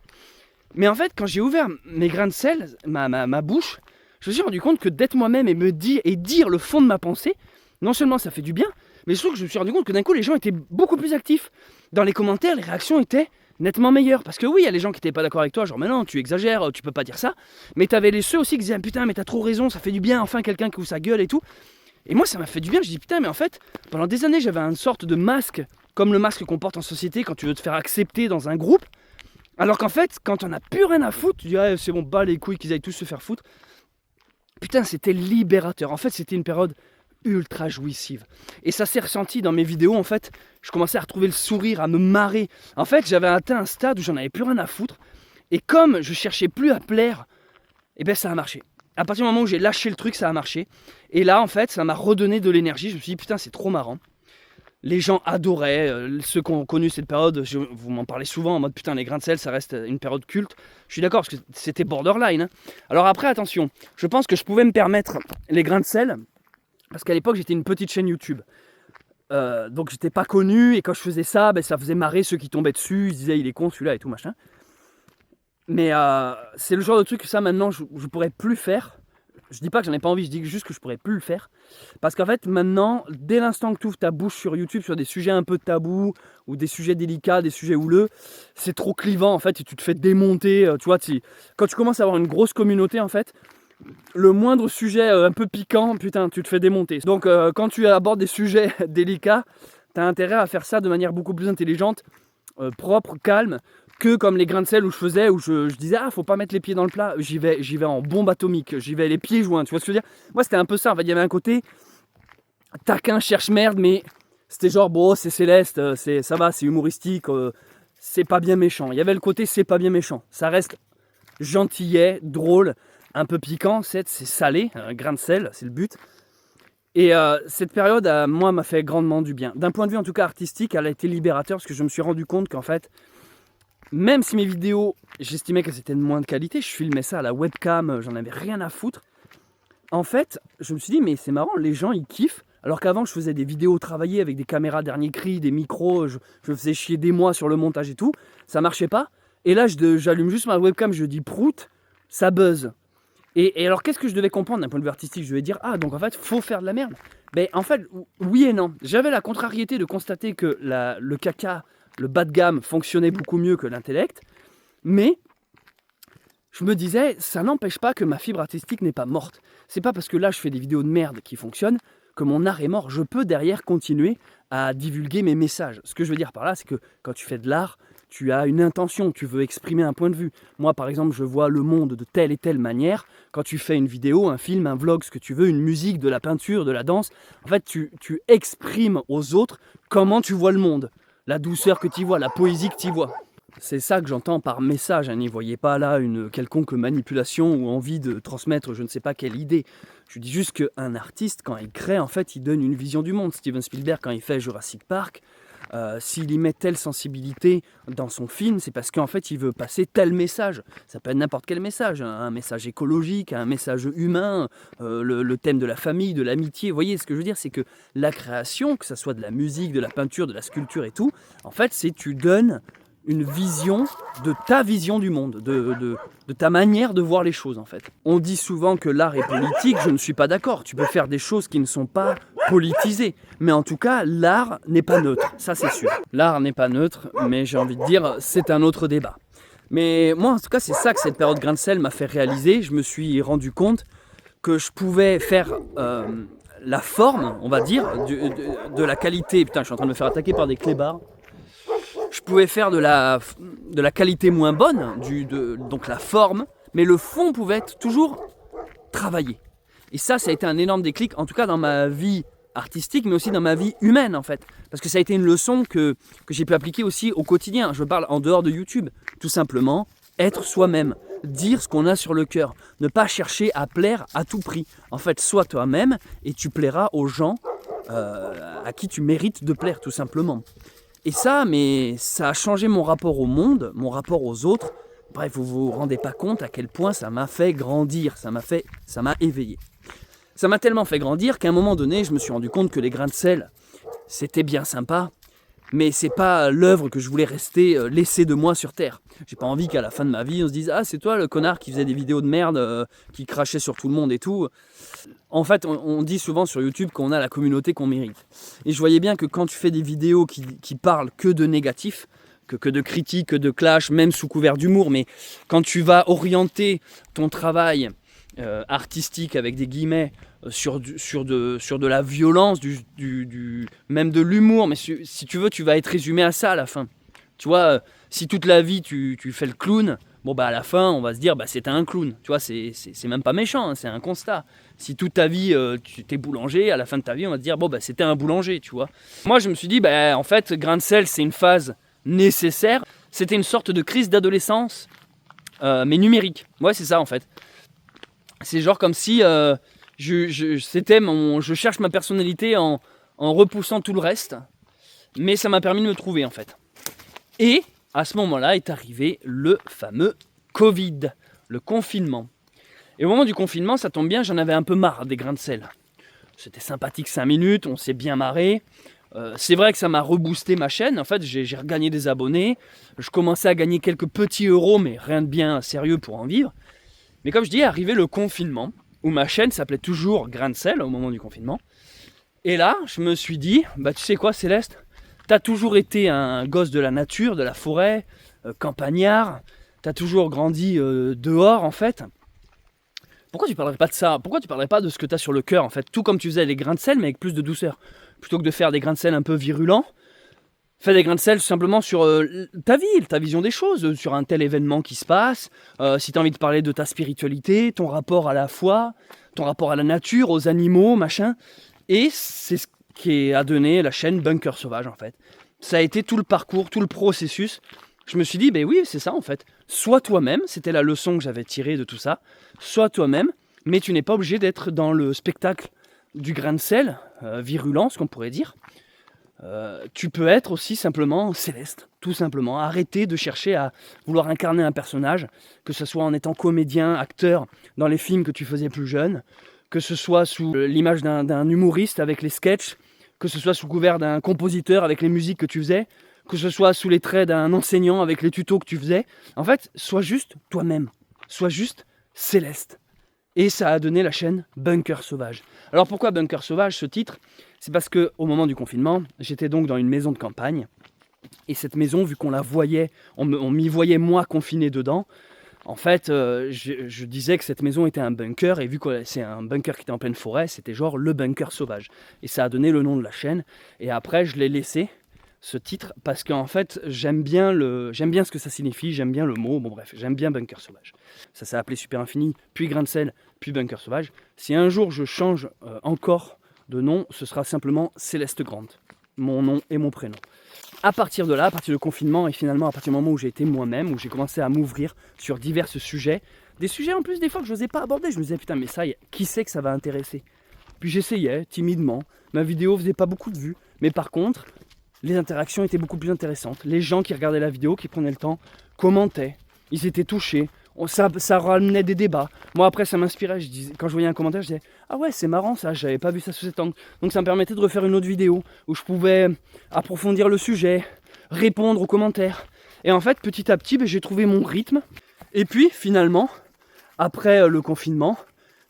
[SPEAKER 1] Mais en fait, quand j'ai ouvert mes grains de sel, ma bouche, je me suis rendu compte que d'être moi-même et dire le fond de ma pensée, non seulement ça fait du bien, mais surtout que je me suis rendu compte que d'un coup les gens étaient beaucoup plus actifs. Dans les commentaires, les réactions étaient nettement meilleures. Parce que oui, il y a les gens qui n'étaient pas d'accord avec toi, genre mais non, tu exagères, tu peux pas dire ça. Mais t'avais ceux aussi qui disaient putain, mais t'as trop raison, ça fait du bien, enfin quelqu'un qui ouvre sa gueule et tout. Et moi ça m'a fait du bien, je dis putain, mais en fait, pendant des années j'avais une sorte de masque comme le masque qu'on porte en société quand tu veux te faire accepter dans un groupe. Alors qu'en fait, quand on n'a plus rien à foutre, tu dis ah, c'est bon, bas les couilles qu'ils aillent tous se faire foutre. Putain, c'était libérateur. En fait, c'était une période ultra jouissive. Et ça s'est ressenti dans mes vidéos, en fait. Je commençais à retrouver le sourire, à me marrer. En fait, j'avais atteint un stade où j'en avais plus rien à foutre. Et comme je cherchais plus à plaire, eh ben ça a marché. À partir du moment où j'ai lâché le truc, ça a marché. Et là, en fait, ça m'a redonné de l'énergie. Je me suis dit, putain, c'est trop marrant. Les gens adoraient, ceux qui ont connu cette période, vous m'en parlez souvent en mode putain les grains de sel ça reste une période culte. Je suis d'accord parce que c'était borderline. Hein. Alors après attention, je pense que je pouvais me permettre les grains de sel parce qu'à l'époque j'étais une petite chaîne YouTube. Donc j'étais pas connu et quand je faisais ça, ben, ça faisait marrer ceux qui tombaient dessus, ils disaient il est con celui-là et tout machin. Mais c'est le genre de truc que ça maintenant je pourrais plus faire. Je dis pas que j'en ai pas envie, je dis juste que je pourrais plus le faire. Parce qu'en fait, maintenant, dès l'instant que tu ouvres ta bouche sur YouTube sur des sujets un peu tabous ou des sujets délicats, des sujets houleux, c'est trop clivant en fait et tu te fais démonter. Tu vois, quand tu commences à avoir une grosse communauté en fait, le moindre sujet un peu piquant, putain, tu te fais démonter. Donc quand tu abordes des sujets délicats, tu as intérêt à faire ça de manière beaucoup plus intelligente, propre, calme, que comme les grains de sel où je disais ah faut pas mettre les pieds dans le plat, j'y vais en bombe atomique, j'y vais les pieds joints, tu vois ce que je veux dire. Moi c'était un peu ça, en fait, il y avait un côté taquin cherche merde, mais c'était genre bon c'est céleste, ça va, c'est humoristique, c'est pas bien méchant. Il y avait le côté c'est pas bien méchant, ça reste gentillet, drôle, un peu piquant, c'est salé, un grain de sel, c'est le but. Et cette période, moi, m'a fait grandement du bien. D'un point de vue en tout cas artistique, elle a été libérateur parce que je me suis rendu compte qu'en fait, même si mes vidéos, j'estimais qu'elles étaient de moins de qualité, je filmais ça à la webcam, j'en avais rien à foutre. En fait, je me suis dit, mais c'est marrant, les gens ils kiffent. Alors qu'avant, je faisais des vidéos travaillées avec des caméras dernier cri, des micros, je faisais chier des mois sur le montage et tout, ça marchait pas. Et là, j'allume juste ma webcam, je dis prout, ça buzz. Et alors, qu'est-ce que je devais comprendre d'un point de vue artistique? Je devais dire, ah, donc en fait, faut faire de la merde. Mais en fait, oui et non. J'avais la contrariété de constater que le caca, le bas de gamme fonctionnait beaucoup mieux que l'intellect, mais je me disais, ça n'empêche pas que ma fibre artistique n'est pas morte. C'est pas parce que là je fais des vidéos de merde qui fonctionnent que mon art est mort. Je peux derrière continuer à divulguer mes messages. Ce que je veux dire par là, c'est que quand tu fais de l'art, tu as une intention, tu veux exprimer un point de vue. Moi par exemple, je vois le monde de telle et telle manière. Quand tu fais une vidéo, un film, un vlog, ce que tu veux, une musique, de la peinture, de la danse, en fait tu exprimes aux autres comment tu vois le monde. La douceur que tu vois, la poésie que tu vois. C'est ça que j'entends par message, hein. N'y voyez pas là une quelconque manipulation ou envie de transmettre je ne sais pas quelle idée. Je dis juste qu'un artiste, quand il crée, en fait, il donne une vision du monde. Steven Spielberg, quand il fait Jurassic Park, s'il y met telle sensibilité dans son film, c'est parce qu'en fait, il veut passer tel message. Ça peut être n'importe quel message, hein. Un message écologique, un message humain, le thème de la famille, de l'amitié. Vous voyez, ce que je veux dire, c'est que la création, que ce soit de la musique, de la peinture, de la sculpture et tout, en fait, c'est tu donnes une vision de ta vision du monde, de ta manière de voir les choses en fait. On dit souvent que l'art est politique, je ne suis pas d'accord. Tu peux faire des choses qui ne sont pas politisées. Mais en tout cas, l'art n'est pas neutre, ça c'est sûr. L'art n'est pas neutre, mais j'ai envie de dire, c'est un autre débat. Mais moi en tout cas, c'est ça que cette période grain de sel m'a fait réaliser. Je me suis rendu compte que je pouvais faire la forme, on va dire, de la qualité. Putain, je suis en train de me faire attaquer par des clébards. Je pouvais faire de la qualité moins bonne, donc la forme, mais le fond pouvait être toujours travaillé. Et ça a été un énorme déclic, en tout cas dans ma vie artistique, mais aussi dans ma vie humaine en fait. Parce que ça a été une leçon que j'ai pu appliquer aussi au quotidien. Je parle en dehors de YouTube. Tout simplement, être soi-même. Dire ce qu'on a sur le cœur. Ne pas chercher à plaire à tout prix. En fait, sois toi-même et tu plairas aux gens à qui tu mérites de plaire, tout simplement. Et ça, mais ça a changé mon rapport au monde, mon rapport aux autres. Bref, vous vous rendez pas compte à quel point ça m'a fait grandir, ça m'a éveillé. Ça m'a tellement fait grandir qu'à un moment donné, je me suis rendu compte que les grains de sel, c'était bien sympa, mais c'est pas l'œuvre que je voulais laisser de moi sur Terre. J'ai pas envie qu'à la fin de ma vie, on se dise « Ah, c'est toi le connard qui faisait des vidéos de merde, qui crachait sur tout le monde et tout ». En fait, on dit souvent sur YouTube qu'on a la communauté qu'on mérite. Et je voyais bien que quand tu fais des vidéos qui parlent que de négatif, que de critiques, que de clash, même sous couvert d'humour, mais quand tu vas orienter ton travail artistique avec des guillemets sur de la violence, même de l'humour, mais si tu veux, tu vas être résumé à ça à la fin. Tu vois, si toute la vie tu fais le clown, bon bah à la fin on va se dire bah c'était un clown. Tu vois, c'est même pas méchant, hein, c'est un constat. Si toute ta vie tu t'es boulanger, à la fin de ta vie on va te dire bon bah c'était un boulanger, tu vois. Moi je me suis dit bah en fait grain de sel c'est une phase nécessaire. C'était une sorte de crise d'adolescence, mais numérique. Ouais c'est ça en fait. C'est genre comme si je cherche ma personnalité en repoussant tout le reste, mais ça m'a permis de me trouver en fait. Et à ce moment-là est arrivé le fameux Covid, le confinement. Et au moment du confinement, ça tombe bien, j'en avais un peu marre des grains de sel. C'était sympathique 5 minutes, on s'est bien marré. C'est vrai que ça m'a reboosté ma chaîne, en fait j'ai regagné des abonnés, je commençais à gagner quelques petits euros, mais rien de bien sérieux pour en vivre. Mais comme je dis, est arrivé le confinement, où ma chaîne s'appelait toujours Grain de sel au moment du confinement. Et là, je me suis dit, bah tu sais quoi Céleste, t'as toujours été un gosse de la nature, de la forêt, campagnard, t'as toujours grandi dehors en fait. Pourquoi tu parlerais pas de ça? Pourquoi tu parlerais pas de ce que t'as sur le cœur en fait? Tout comme tu faisais les grains de sel mais avec plus de douceur. Plutôt que de faire des grains de sel un peu virulents, fais des grains de sel simplement sur ta vie, ta vision des choses, sur un tel événement qui se passe, si tu as envie de parler de ta spiritualité, ton rapport à la foi, ton rapport à la nature, aux animaux, machin. Et c'est ce qui a donné la chaîne Bunker Sauvage en fait. Ça a été tout le parcours, tout le processus. Je me suis dit, ben oui, c'est ça en fait. Sois toi-même, c'était la leçon que j'avais tirée de tout ça. Sois toi-même, mais tu n'es pas obligé d'être dans le spectacle du grain de sel, virulent, ce qu'on pourrait dire. Tu peux être aussi simplement Céleste, tout simplement. Arrêter de chercher à vouloir incarner un personnage, que ce soit en étant comédien, acteur dans les films que tu faisais plus jeune, que ce soit sous l'image d'un humoriste avec les sketchs, que ce soit sous couvert d'un compositeur avec les musiques que tu faisais, que ce soit sous les traits d'un enseignant avec les tutos que tu faisais. En fait, sois juste toi-même, sois juste Céleste. Et ça a donné la chaîne Bunker Sauvage. Alors pourquoi Bunker Sauvage, ce titre? C'est parce qu'au moment du confinement, j'étais donc dans une maison de campagne. Et cette maison, vu qu'on la voyait, on m'y voyait moi confiné dedans, en fait, je disais que cette maison était un bunker. Et vu que c'est un bunker qui était en pleine forêt, c'était genre le Bunker Sauvage. Et ça a donné le nom de la chaîne. Et après, je l'ai laissé, ce titre, parce qu'en fait, j'aime bien ce que ça signifie, j'aime bien le mot. Bon bref, j'aime bien Bunker Sauvage. Ça s'est appelé Super Infini, puis Grain de sel, puis Bunker Sauvage. Si un jour je change encore de nom, ce sera simplement Céleste Grande, mon nom et mon prénom. À partir de là, à partir du confinement et finalement à partir du moment où j'ai été moi-même, où j'ai commencé à m'ouvrir sur divers sujets, des sujets en plus des fois que je n'osais pas aborder, je me disais putain mais ça, qui sait que ça va intéresser? Puis j'essayais timidement, ma vidéo faisait pas beaucoup de vues, mais par contre, les interactions étaient beaucoup plus intéressantes. Les gens qui regardaient la vidéo, qui prenaient le temps, commentaient, ils étaient touchés. Ça ramenait des débats. Moi après ça m'inspirait, quand je voyais un commentaire je disais ah ouais c'est marrant ça, j'avais pas vu ça sous cet angle. Donc ça me permettait de refaire une autre vidéo où je pouvais approfondir le sujet, répondre aux commentaires. Et en fait petit à petit j'ai trouvé mon rythme. Et puis finalement, après le confinement,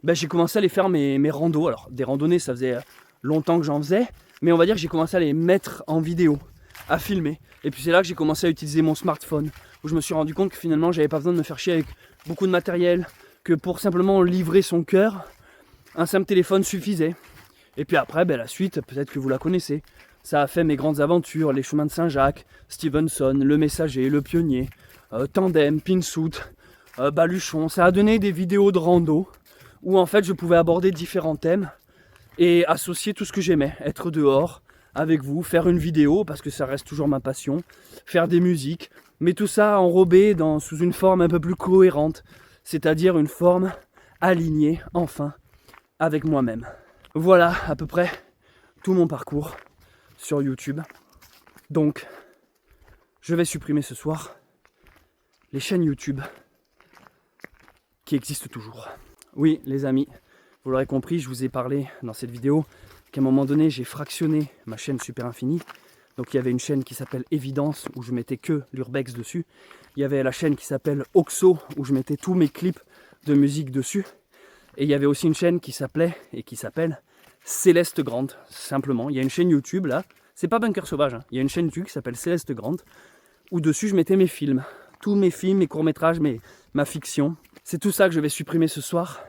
[SPEAKER 1] j'ai commencé à aller faire mes randos. Alors des randonnées ça faisait longtemps que j'en faisais, mais on va dire que j'ai commencé à les mettre en vidéo, à filmer. Et puis c'est là que j'ai commencé à utiliser mon smartphone, où je me suis rendu compte que finalement j'avais pas besoin de me faire chier avec beaucoup de matériel, que pour simplement livrer son cœur, un simple téléphone suffisait. Et puis après, la suite, peut-être que vous la connaissez. Ça a fait mes grandes aventures, les chemins de Saint-Jacques, Stevenson, le Messager, le Pionnier, Tandem, Pinsuit, Baluchon. Ça a donné des vidéos de rando, où en fait je pouvais aborder différents thèmes, et associer tout ce que j'aimais, être dehors, avec vous, faire une vidéo, parce que ça reste toujours ma passion, faire des musiques, mais tout ça enrobé sous une forme un peu plus cohérente, c'est-à-dire une forme alignée, enfin, avec moi-même. Voilà à peu près tout mon parcours sur YouTube. Donc, je vais supprimer ce soir les chaînes YouTube qui existent toujours. Oui, les amis, vous l'aurez compris, je vous ai parlé dans cette vidéo qu'à un moment donné, j'ai fractionné ma chaîne Super Infini. Donc il y avait une chaîne qui s'appelle Évidence, où je mettais que l'urbex dessus. Il y avait la chaîne qui s'appelle Oxo, où je mettais tous mes clips de musique dessus. Et il y avait aussi une chaîne qui s'appelait et qui s'appelle Céleste Grande, simplement. Il y a une chaîne YouTube là, c'est pas Bunker Sauvage, hein. Il y a une chaîne YouTube qui s'appelle Céleste Grande, où dessus je mettais mes films. Tous mes films, mes courts-métrages, ma fiction. C'est tout ça que je vais supprimer ce soir.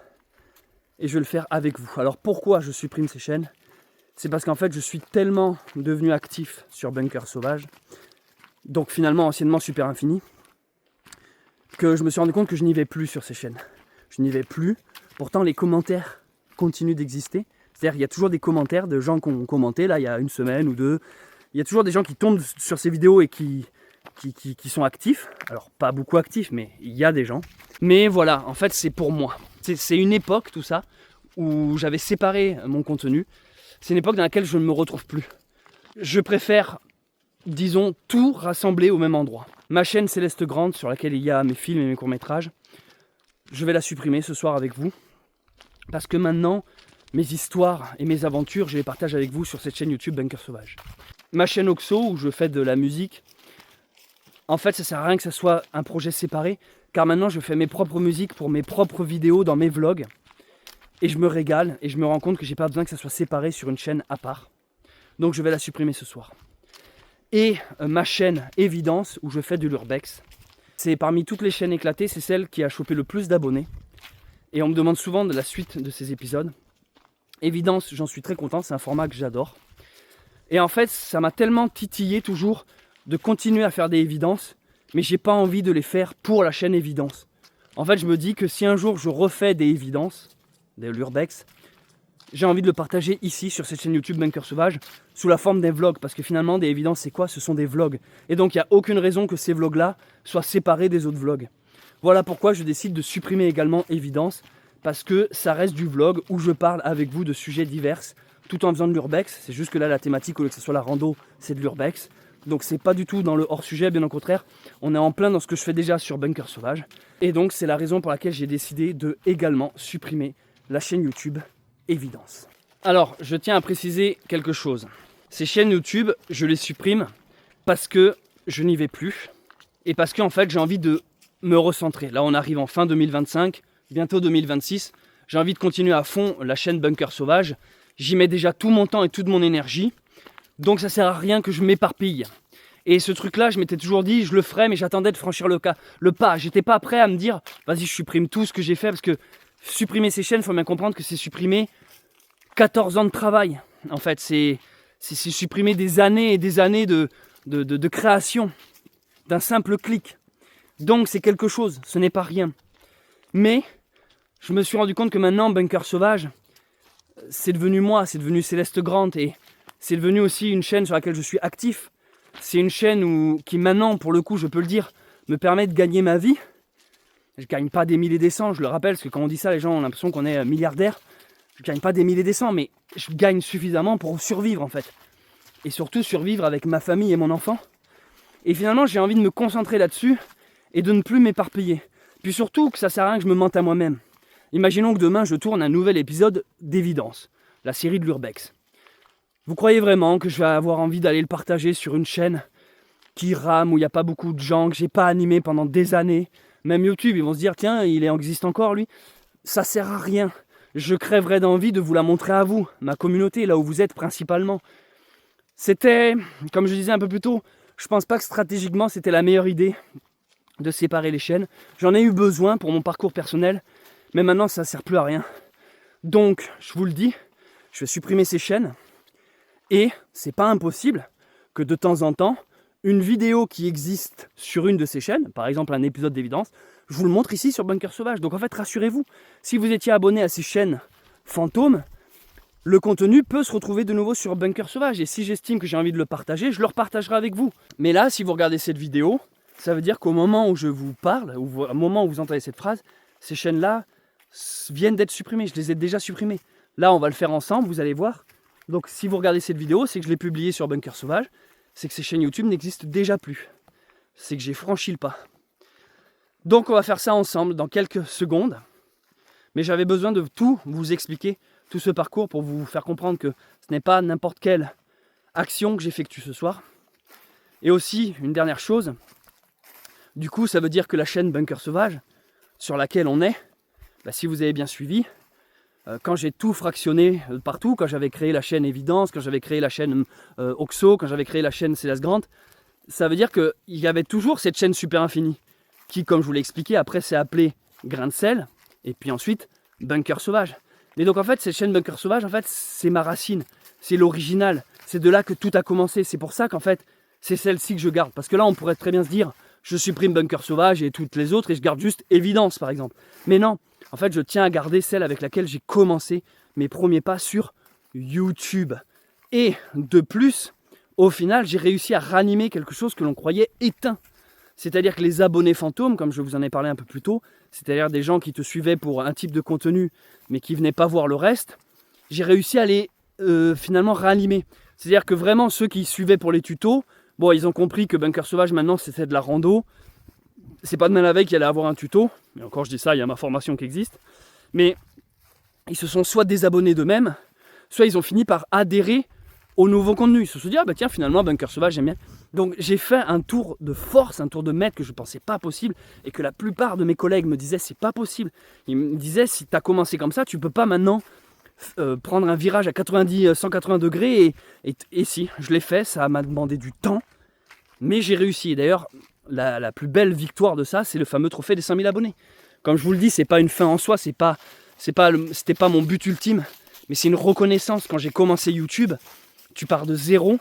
[SPEAKER 1] et je vais le faire avec vous. Alors pourquoi je supprime ces chaînes? C'est parce qu'en fait je suis tellement devenu actif sur Bunker Sauvage, donc finalement anciennement Super Infini, que je me suis rendu compte que je n'y vais plus sur ces chaînes. Je n'y vais plus. Pourtant les commentaires continuent d'exister. C'est-à-dire qu'il y a toujours des commentaires de gens qui ont commenté, là il y a une semaine ou deux. Il y a toujours des gens qui tombent sur ces vidéos et qui sont actifs. Alors pas beaucoup actifs, mais il y a des gens. Mais voilà, en fait c'est pour moi. C'est une époque tout ça, où j'avais séparé mon contenu. C'est une époque dans laquelle je ne me retrouve plus. Je préfère, disons, tout rassembler au même endroit. Ma chaîne Céleste Grande, sur laquelle il y a mes films et mes courts-métrages, je vais la supprimer ce soir avec vous. Parce que maintenant, mes histoires et mes aventures, je les partage avec vous sur cette chaîne YouTube Bunker Sauvage. Ma chaîne Oxo, où je fais de la musique, en fait, ça sert à rien que ça soit un projet séparé, car maintenant, je fais mes propres musiques pour mes propres vidéos dans mes vlogs. Et je me régale, et je me rends compte que j'ai pas besoin que ça soit séparé sur une chaîne à part. Donc je vais la supprimer ce soir. Et ma chaîne Évidence, où je fais de l'urbex. C'est parmi toutes les chaînes éclatées, c'est celle qui a chopé le plus d'abonnés. Et on me demande souvent de la suite de ces épisodes. Évidence, j'en suis très content, c'est un format que j'adore. Et en fait, ça m'a tellement titillé toujours de continuer à faire des évidences, mais j'ai pas envie de les faire pour la chaîne Évidence. En fait, je me dis que si un jour je refais des évidences, de l'urbex, j'ai envie de le partager ici sur cette chaîne YouTube Bunker Sauvage sous la forme d'un vlog, parce que finalement des évidences c'est quoi? Ce sont des vlogs, et donc il n'y a aucune raison que ces vlogs là soient séparés des autres vlogs. Voilà pourquoi je décide de supprimer également évidence, parce que ça reste du vlog où je parle avec vous de sujets divers tout en faisant de l'urbex. C'est juste que là la thématique, au lieu que ce soit la rando, c'est de l'urbex, donc c'est pas du tout dans le hors sujet, bien au contraire, on est en plein dans ce que je fais déjà sur Bunker Sauvage, et donc c'est la raison pour laquelle j'ai décidé de également supprimer la chaîne YouTube Évidence. Alors, je tiens à préciser quelque chose. Ces chaînes YouTube, je les supprime parce que je n'y vais plus et parce qu'en fait, j'ai envie de me recentrer. Là, on arrive en fin 2025, bientôt 2026. J'ai envie de continuer à fond la chaîne Bunker Sauvage. J'y mets déjà tout mon temps et toute mon énergie. Donc, ça sert à rien que je m'éparpille. Et ce truc-là, je m'étais toujours dit, je le ferais, mais j'attendais de franchir le pas. J'étais pas prêt à me dire, vas-y, je supprime tout ce que j'ai fait, parce que supprimer ces chaînes, il faut bien comprendre que c'est supprimer 14 ans de travail. En fait, c'est supprimer des années et des années de création d'un simple clic. Donc c'est quelque chose, ce n'est pas rien. Mais je me suis rendu compte que maintenant, Bunker Sauvage, c'est devenu moi, c'est devenu Céleste Grande, et c'est devenu aussi une chaîne sur laquelle je suis actif. C'est une chaîne qui maintenant, pour le coup, je peux le dire, me permet de gagner ma vie. Je ne gagne pas des milliers et des cents, je le rappelle, parce que quand on dit ça, les gens ont l'impression qu'on est milliardaire. Je ne gagne pas des milliers et des cents, mais je gagne suffisamment pour survivre en fait. Et surtout survivre avec ma famille et mon enfant. Et finalement, j'ai envie de me concentrer là-dessus et de ne plus m'éparpiller. Puis surtout que ça sert à rien que je me mente à moi-même. Imaginons que demain, je tourne un nouvel épisode d'Évidence, la série de l'Urbex. Vous croyez vraiment que je vais avoir envie d'aller le partager sur une chaîne qui rame, où il n'y a pas beaucoup de gens, que j'ai pas animé pendant des années? Même YouTube, ils vont se dire, tiens, il existe encore lui. Ça sert à rien. Je crèverais d'envie de vous la montrer à vous, ma communauté, là où vous êtes principalement. C'était, comme je disais un peu plus tôt, je pense pas que stratégiquement c'était la meilleure idée de séparer les chaînes. J'en ai eu besoin pour mon parcours personnel, mais maintenant ça sert plus à rien. Donc, je vous le dis, je vais supprimer ces chaînes, et c'est pas impossible que de temps en temps, une vidéo qui existe sur une de ces chaînes, par exemple un épisode d'Évidence, je vous le montre ici sur Bunker Sauvage. Donc en fait, rassurez-vous, si vous étiez abonné à ces chaînes fantômes, le contenu peut se retrouver de nouveau sur Bunker Sauvage. Et si j'estime que j'ai envie de le partager, je le repartagerai avec vous. Mais là, si vous regardez cette vidéo, ça veut dire qu'au moment où je vous parle, ou au moment où vous entendez cette phrase, ces chaînes-là viennent d'être supprimées. Je les ai déjà supprimées. Là, on va le faire ensemble, vous allez voir. Donc si vous regardez cette vidéo, c'est que je l'ai publiée sur Bunker Sauvage. C'est que ces chaînes YouTube n'existent déjà plus. C'est que j'ai franchi le pas. Donc on va faire ça ensemble dans quelques secondes. Mais j'avais besoin de tout vous expliquer, tout ce parcours, pour vous faire comprendre que ce n'est pas n'importe quelle action que j'effectue ce soir. Et aussi, une dernière chose, du coup ça veut dire que la chaîne Bunker Sauvage, sur laquelle on est, si vous avez bien suivi, quand j'ai tout fractionné partout, quand j'avais créé la chaîne Évidence, quand j'avais créé la chaîne Oxo, quand j'avais créé la chaîne Céleste Grande, ça veut dire qu'il y avait toujours cette chaîne Super Infini, qui, comme je vous l'ai expliqué, après s'est appelée Grain de Sel, et puis ensuite Bunker Sauvage. Et donc en fait, cette chaîne Bunker Sauvage, en fait, c'est ma racine, c'est l'original, c'est de là que tout a commencé. C'est pour ça qu'en fait, c'est celle-ci que je garde. Parce que là, on pourrait très bien se dire, je supprime Bunker Sauvage et toutes les autres et je garde juste Évidence, par exemple. Mais non, en fait, je tiens à garder celle avec laquelle j'ai commencé mes premiers pas sur YouTube. Et de plus, au final, j'ai réussi à ranimer quelque chose que l'on croyait éteint. C'est-à-dire que les abonnés fantômes, comme je vous en ai parlé un peu plus tôt, c'est-à-dire des gens qui te suivaient pour un type de contenu, mais qui ne venaient pas voir le reste, j'ai réussi à les finalement ranimer. C'est-à-dire que vraiment, ceux qui suivaient pour les tutos, bon, ils ont compris que Bunker Sauvage, maintenant, c'était de la rando. C'est pas demain la veille qu'il allait avoir un tuto. Mais encore, je dis ça, il y a ma formation qui existe. Mais ils se sont soit désabonnés d'eux-mêmes, soit ils ont fini par adhérer au nouveau contenu. Ils se sont dit, ah bah tiens, finalement, Bunker Sauvage, j'aime bien. Donc j'ai fait un tour de force, un tour de maître que je ne pensais pas possible et que la plupart de mes collègues me disaient, c'est pas possible. Ils me disaient, si tu as commencé comme ça, tu peux pas maintenant prendre un virage à 180 degrés. Et si, je l'ai fait, ça m'a demandé du temps, mais j'ai réussi. Et d'ailleurs, la plus belle victoire de ça, c'est le fameux trophée des 100 000 abonnés. Comme je vous le dis, c'est pas une fin en soi, c'était pas mon but ultime, mais c'est une reconnaissance. Quand j'ai commencé YouTube, tu pars de zéro.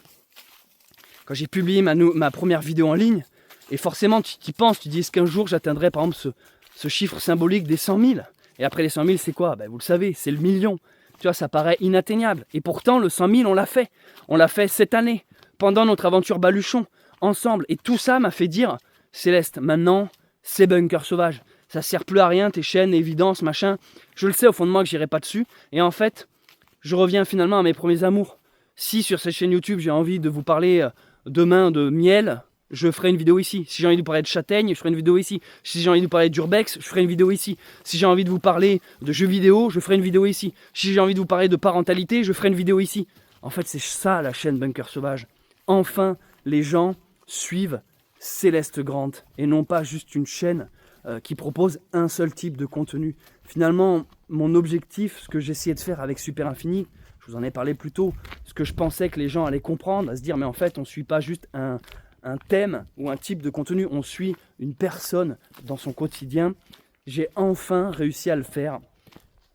[SPEAKER 1] Quand j'ai publié ma première vidéo en ligne, et forcément tu y penses, tu dis est-ce qu'un jour j'atteindrai par exemple ce chiffre symbolique des 100 000. Et après les 100 000 c'est quoi? Vous le savez, c'est le million. Tu vois, ça paraît inatteignable. Et pourtant le 100 000 on l'a fait. On l'a fait cette année, pendant notre aventure Baluchon, ensemble. Et tout ça m'a fait dire, Céleste, maintenant c'est Bunker Sauvage. Ça sert plus à rien, tes chaînes, Évidence, machin. Je le sais au fond de moi que j'irai pas dessus. Et en fait, je reviens finalement à mes premiers amours. Si sur cette chaîne YouTube j'ai envie de vous parler demain de miel, je ferai une vidéo ici. Si j'ai envie de vous parler de châtaigne, je ferai une vidéo ici. Si j'ai envie de vous parler d'urbex, je ferai une vidéo ici. Si j'ai envie de vous parler de jeux vidéo, je ferai une vidéo ici. Si j'ai envie de vous parler de parentalité, je ferai une vidéo ici. En fait, c'est ça la chaîne Bunker Sauvage. Enfin, les gens suivent Céleste Grant et non pas juste une chaîne qui propose un seul type de contenu. Finalement, mon objectif, ce que j'essayais de faire avec Super Infini, je vous en ai parlé plus tôt, ce que je pensais que les gens allaient comprendre, à se dire mais en fait on ne suit pas juste un thème ou un type de contenu, on suit une personne dans son quotidien. J'ai enfin réussi à le faire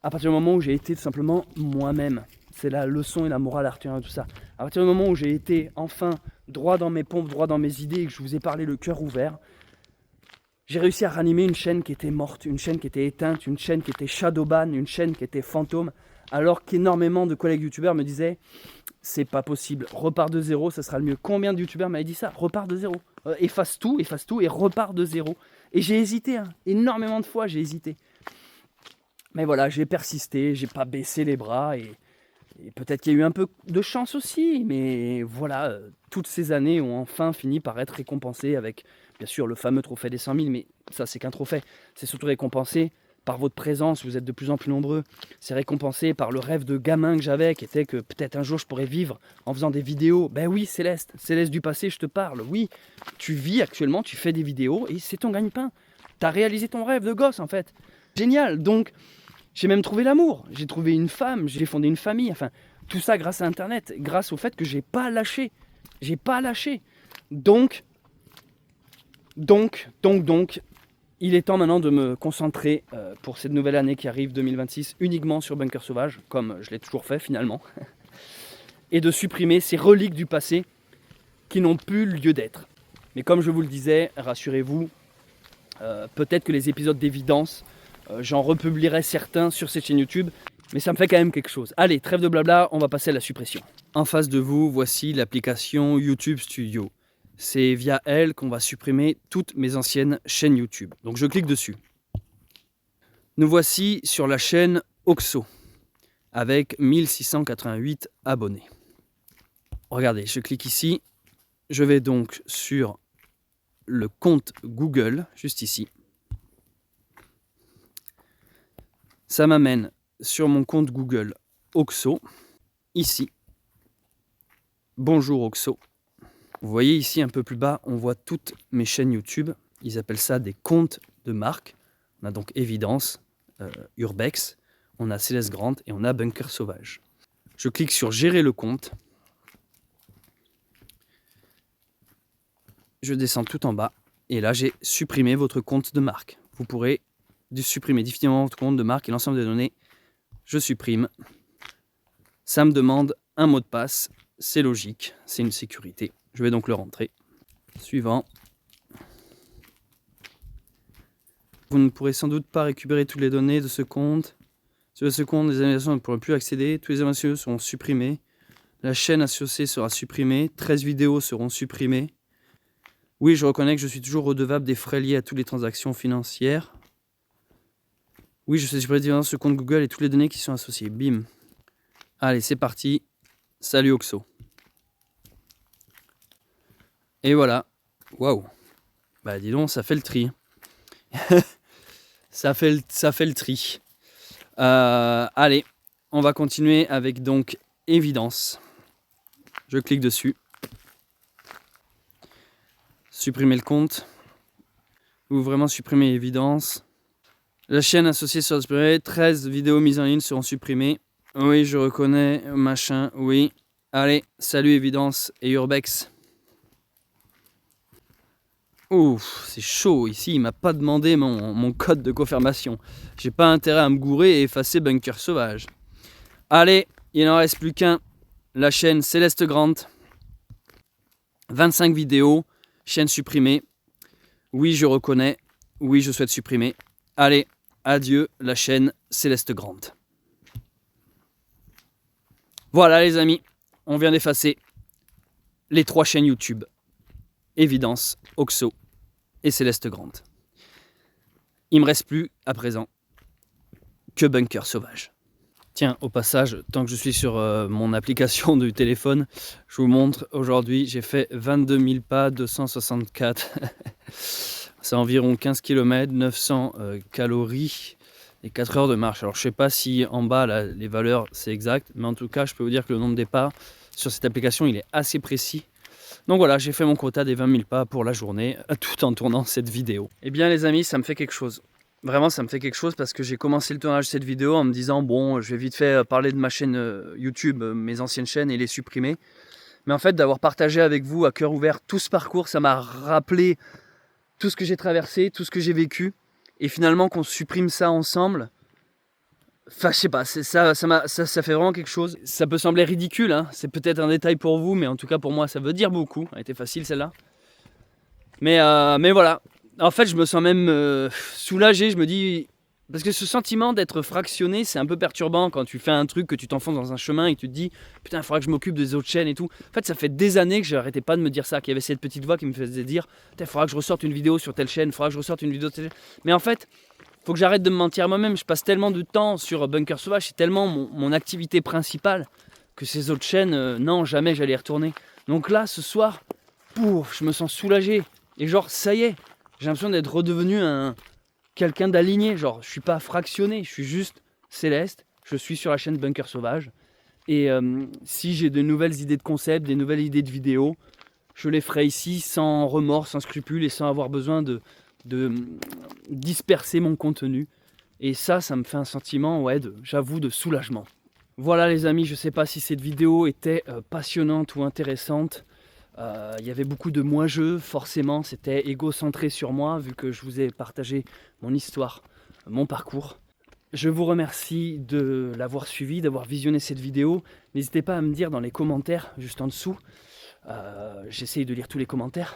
[SPEAKER 1] à partir du moment où j'ai été tout simplement moi-même. C'est la leçon et la morale à retenir de tout ça. À partir du moment où j'ai été enfin droit dans mes pompes, droit dans mes idées et que je vous ai parlé le cœur ouvert, j'ai réussi à ranimer une chaîne qui était morte, une chaîne qui était éteinte, une chaîne qui était shadowban, une chaîne qui était fantôme, alors qu'énormément de collègues youtubeurs me disaient c'est pas possible, repars de zéro, ça sera le mieux. Combien de youtubeurs m'avaient dit ça? Repars de zéro, efface tout et repars de zéro. Et j'ai hésité, énormément de fois j'ai hésité. Mais voilà, j'ai persisté, j'ai pas baissé les bras et peut-être qu'il y a eu un peu de chance aussi, mais voilà, toutes ces années ont enfin fini par être récompensées avec, bien sûr, le fameux trophée des 100 000, mais ça c'est qu'un trophée, c'est surtout récompensé par votre présence, vous êtes de plus en plus nombreux, c'est récompensé par le rêve de gamin que j'avais, qui était que peut-être un jour je pourrais vivre en faisant des vidéos. Ben oui Céleste du passé je te parle, oui, tu vis actuellement, tu fais des vidéos et c'est ton gagne-pain, t'as réalisé ton rêve de gosse en fait, génial. Donc j'ai même trouvé l'amour, j'ai trouvé une femme, j'ai fondé une famille, enfin tout ça grâce à internet, grâce au fait que j'ai pas lâché, donc il est temps maintenant de me concentrer pour cette nouvelle année qui arrive, 2026, uniquement sur Bunker Sauvage, comme je l'ai toujours fait finalement, et de supprimer ces reliques du passé qui n'ont plus lieu d'être. Mais comme je vous le disais, rassurez-vous, peut-être que les épisodes d'Évidence, j'en republierai certains sur cette chaîne YouTube, mais ça me fait quand même quelque chose. Allez, trêve de blabla, on va passer à la suppression. En face de vous, voici l'application YouTube Studio. C'est via elle qu'on va supprimer toutes mes anciennes chaînes YouTube. Donc je clique dessus. Nous voici sur la chaîne Oxo, avec 1688 abonnés. Regardez, je clique ici. Je vais donc sur le compte Google, juste ici. Ça m'amène sur mon compte Google Oxo, ici. Bonjour Oxo. Vous voyez ici un peu plus bas, on voit toutes mes chaînes YouTube. Ils appellent ça des comptes de marque. On a donc Évidence, Urbex, on a Céleste Grant et on a Bunker Sauvage. Je clique sur gérer le compte. Je descends tout en bas et là j'ai supprimé votre compte de marque. Vous pourrez supprimer définitivement votre compte de marque et l'ensemble des données je supprime. Ça me demande un mot de passe, c'est logique, c'est une sécurité. Je vais donc le rentrer. Suivant. Vous ne pourrez sans doute pas récupérer toutes les données de ce compte. Sur ce compte, les animations ne pourront plus accéder. Tous les animations seront supprimées. La chaîne associée sera supprimée. 13 vidéos seront supprimées. Oui, je reconnais que je suis toujours redevable des frais liés à toutes les transactions financières. Oui, je sais supprimer ce compte Google et toutes les données qui sont associées. Bim. Allez, c'est parti. Salut Oxo. Et voilà. Waouh. Bah dis donc, ça fait le tri. ça fait le tri. Allez, on va continuer avec donc évidence. Je clique dessus. Supprimer le compte. Ou vraiment supprimer évidence. La chaîne associée sera supprimée. 13 vidéos mises en ligne seront supprimées. Oui, je reconnais, machin, oui. Allez, salut évidence et Urbex. Ouf, c'est chaud ici, il m'a pas demandé mon code de confirmation. J'ai pas intérêt à me gourer et effacer Bunker Sauvage. Allez, il n'en reste plus qu'un. La chaîne Céleste Grant. 25 vidéos, chaîne supprimée. Oui, je reconnais. Oui, je souhaite supprimer. Allez, adieu, la chaîne Céleste Grant. Voilà les amis, on vient d'effacer les 3 chaînes YouTube. Évidence, Oxo et Céleste Grant. Il me reste plus à présent que Bunker Sauvage. Tiens, au passage, tant que je suis sur mon application du téléphone, je vous montre, aujourd'hui j'ai fait 22 000 pas, 264. C'est environ 15 km, 900 calories et 4 heures de marche. Alors je sais pas si en bas là, les valeurs c'est exact, mais en tout cas je peux vous dire que le nombre des pas sur cette application il est assez précis. Donc voilà, j'ai fait mon quota des 20 000 pas pour la journée, tout en tournant cette vidéo. Eh bien les amis, ça me fait quelque chose. Vraiment, ça me fait quelque chose parce que j'ai commencé le tournage de cette vidéo en me disant bon, je vais vite fait parler de ma chaîne YouTube, mes anciennes chaînes et les supprimer. Mais en fait, d'avoir partagé avec vous à cœur ouvert tout ce parcours, ça m'a rappelé tout ce que j'ai traversé, tout ce que j'ai vécu. Et finalement, qu'on supprime ça ensemble, enfin, je sais pas, ça fait vraiment quelque chose. Ça peut sembler ridicule, hein, c'est peut-être un détail pour vous, mais en tout cas pour moi, ça veut dire beaucoup. Elle était facile celle-là. Mais voilà. En fait, je me sens même soulagé. Je me dis, parce que ce sentiment d'être fractionné, c'est un peu perturbant quand tu fais un truc, que tu t'enfonces dans un chemin et tu te dis, putain, il faudra que je m'occupe des autres chaînes et tout. En fait, ça fait des années que j'arrêtais pas de me dire ça, qu'il y avait cette petite voix qui me faisait dire, il faudra que je ressorte une vidéo sur telle chaîne, il faudra que je ressorte une vidéo sur telle chaîne. Mais en fait, faut que j'arrête de me mentir à moi-même. Je passe tellement de temps sur Bunker Sauvage, c'est tellement mon activité principale que ces autres chaînes, non, jamais j'allais y retourner. Donc là, ce soir, pouf, je me sens soulagé. Et genre, ça y est, j'ai l'impression d'être redevenu quelqu'un d'aligné. Genre, je suis pas fractionné, je suis juste Céleste. Je suis sur la chaîne Bunker Sauvage. Et si j'ai de nouvelles idées de concepts, des nouvelles idées de vidéos, je les ferai ici sans remords, sans scrupules et sans avoir besoin de disperser mon contenu. Et ça me fait un sentiment, ouais, j'avoue, de soulagement. Voilà les amis, je sais pas si cette vidéo était passionnante ou intéressante. Il y avait beaucoup de moi-je, forcément, c'était égocentré sur moi, vu que je vous ai partagé mon histoire, mon parcours. Je vous remercie de l'avoir suivi, d'avoir visionné cette vidéo. N'hésitez pas à me dire dans les commentaires, juste en dessous, j'essaye de lire tous les commentaires,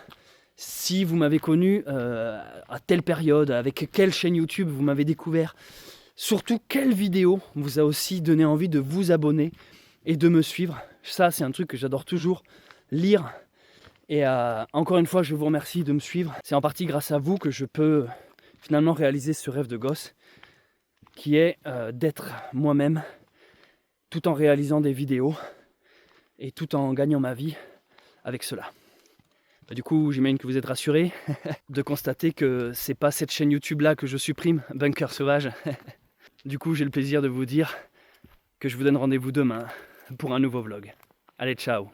[SPEAKER 1] si vous m'avez connu à telle période, avec quelle chaîne YouTube vous m'avez découvert, surtout quelle vidéo vous a aussi donné envie de vous abonner et de me suivre. Ça, c'est un truc que j'adore toujours, lire. Et encore une fois, je vous remercie de me suivre. C'est en partie grâce à vous que je peux finalement réaliser ce rêve de gosse, qui est d'être moi-même, tout en réalisant des vidéos et tout en gagnant ma vie avec cela. Du coup, j'imagine que vous êtes rassurés de constater que c'est pas cette chaîne YouTube là que je supprime, Bunker Sauvage. Du coup, j'ai le plaisir de vous dire que je vous donne rendez-vous demain pour un nouveau vlog. Allez, ciao!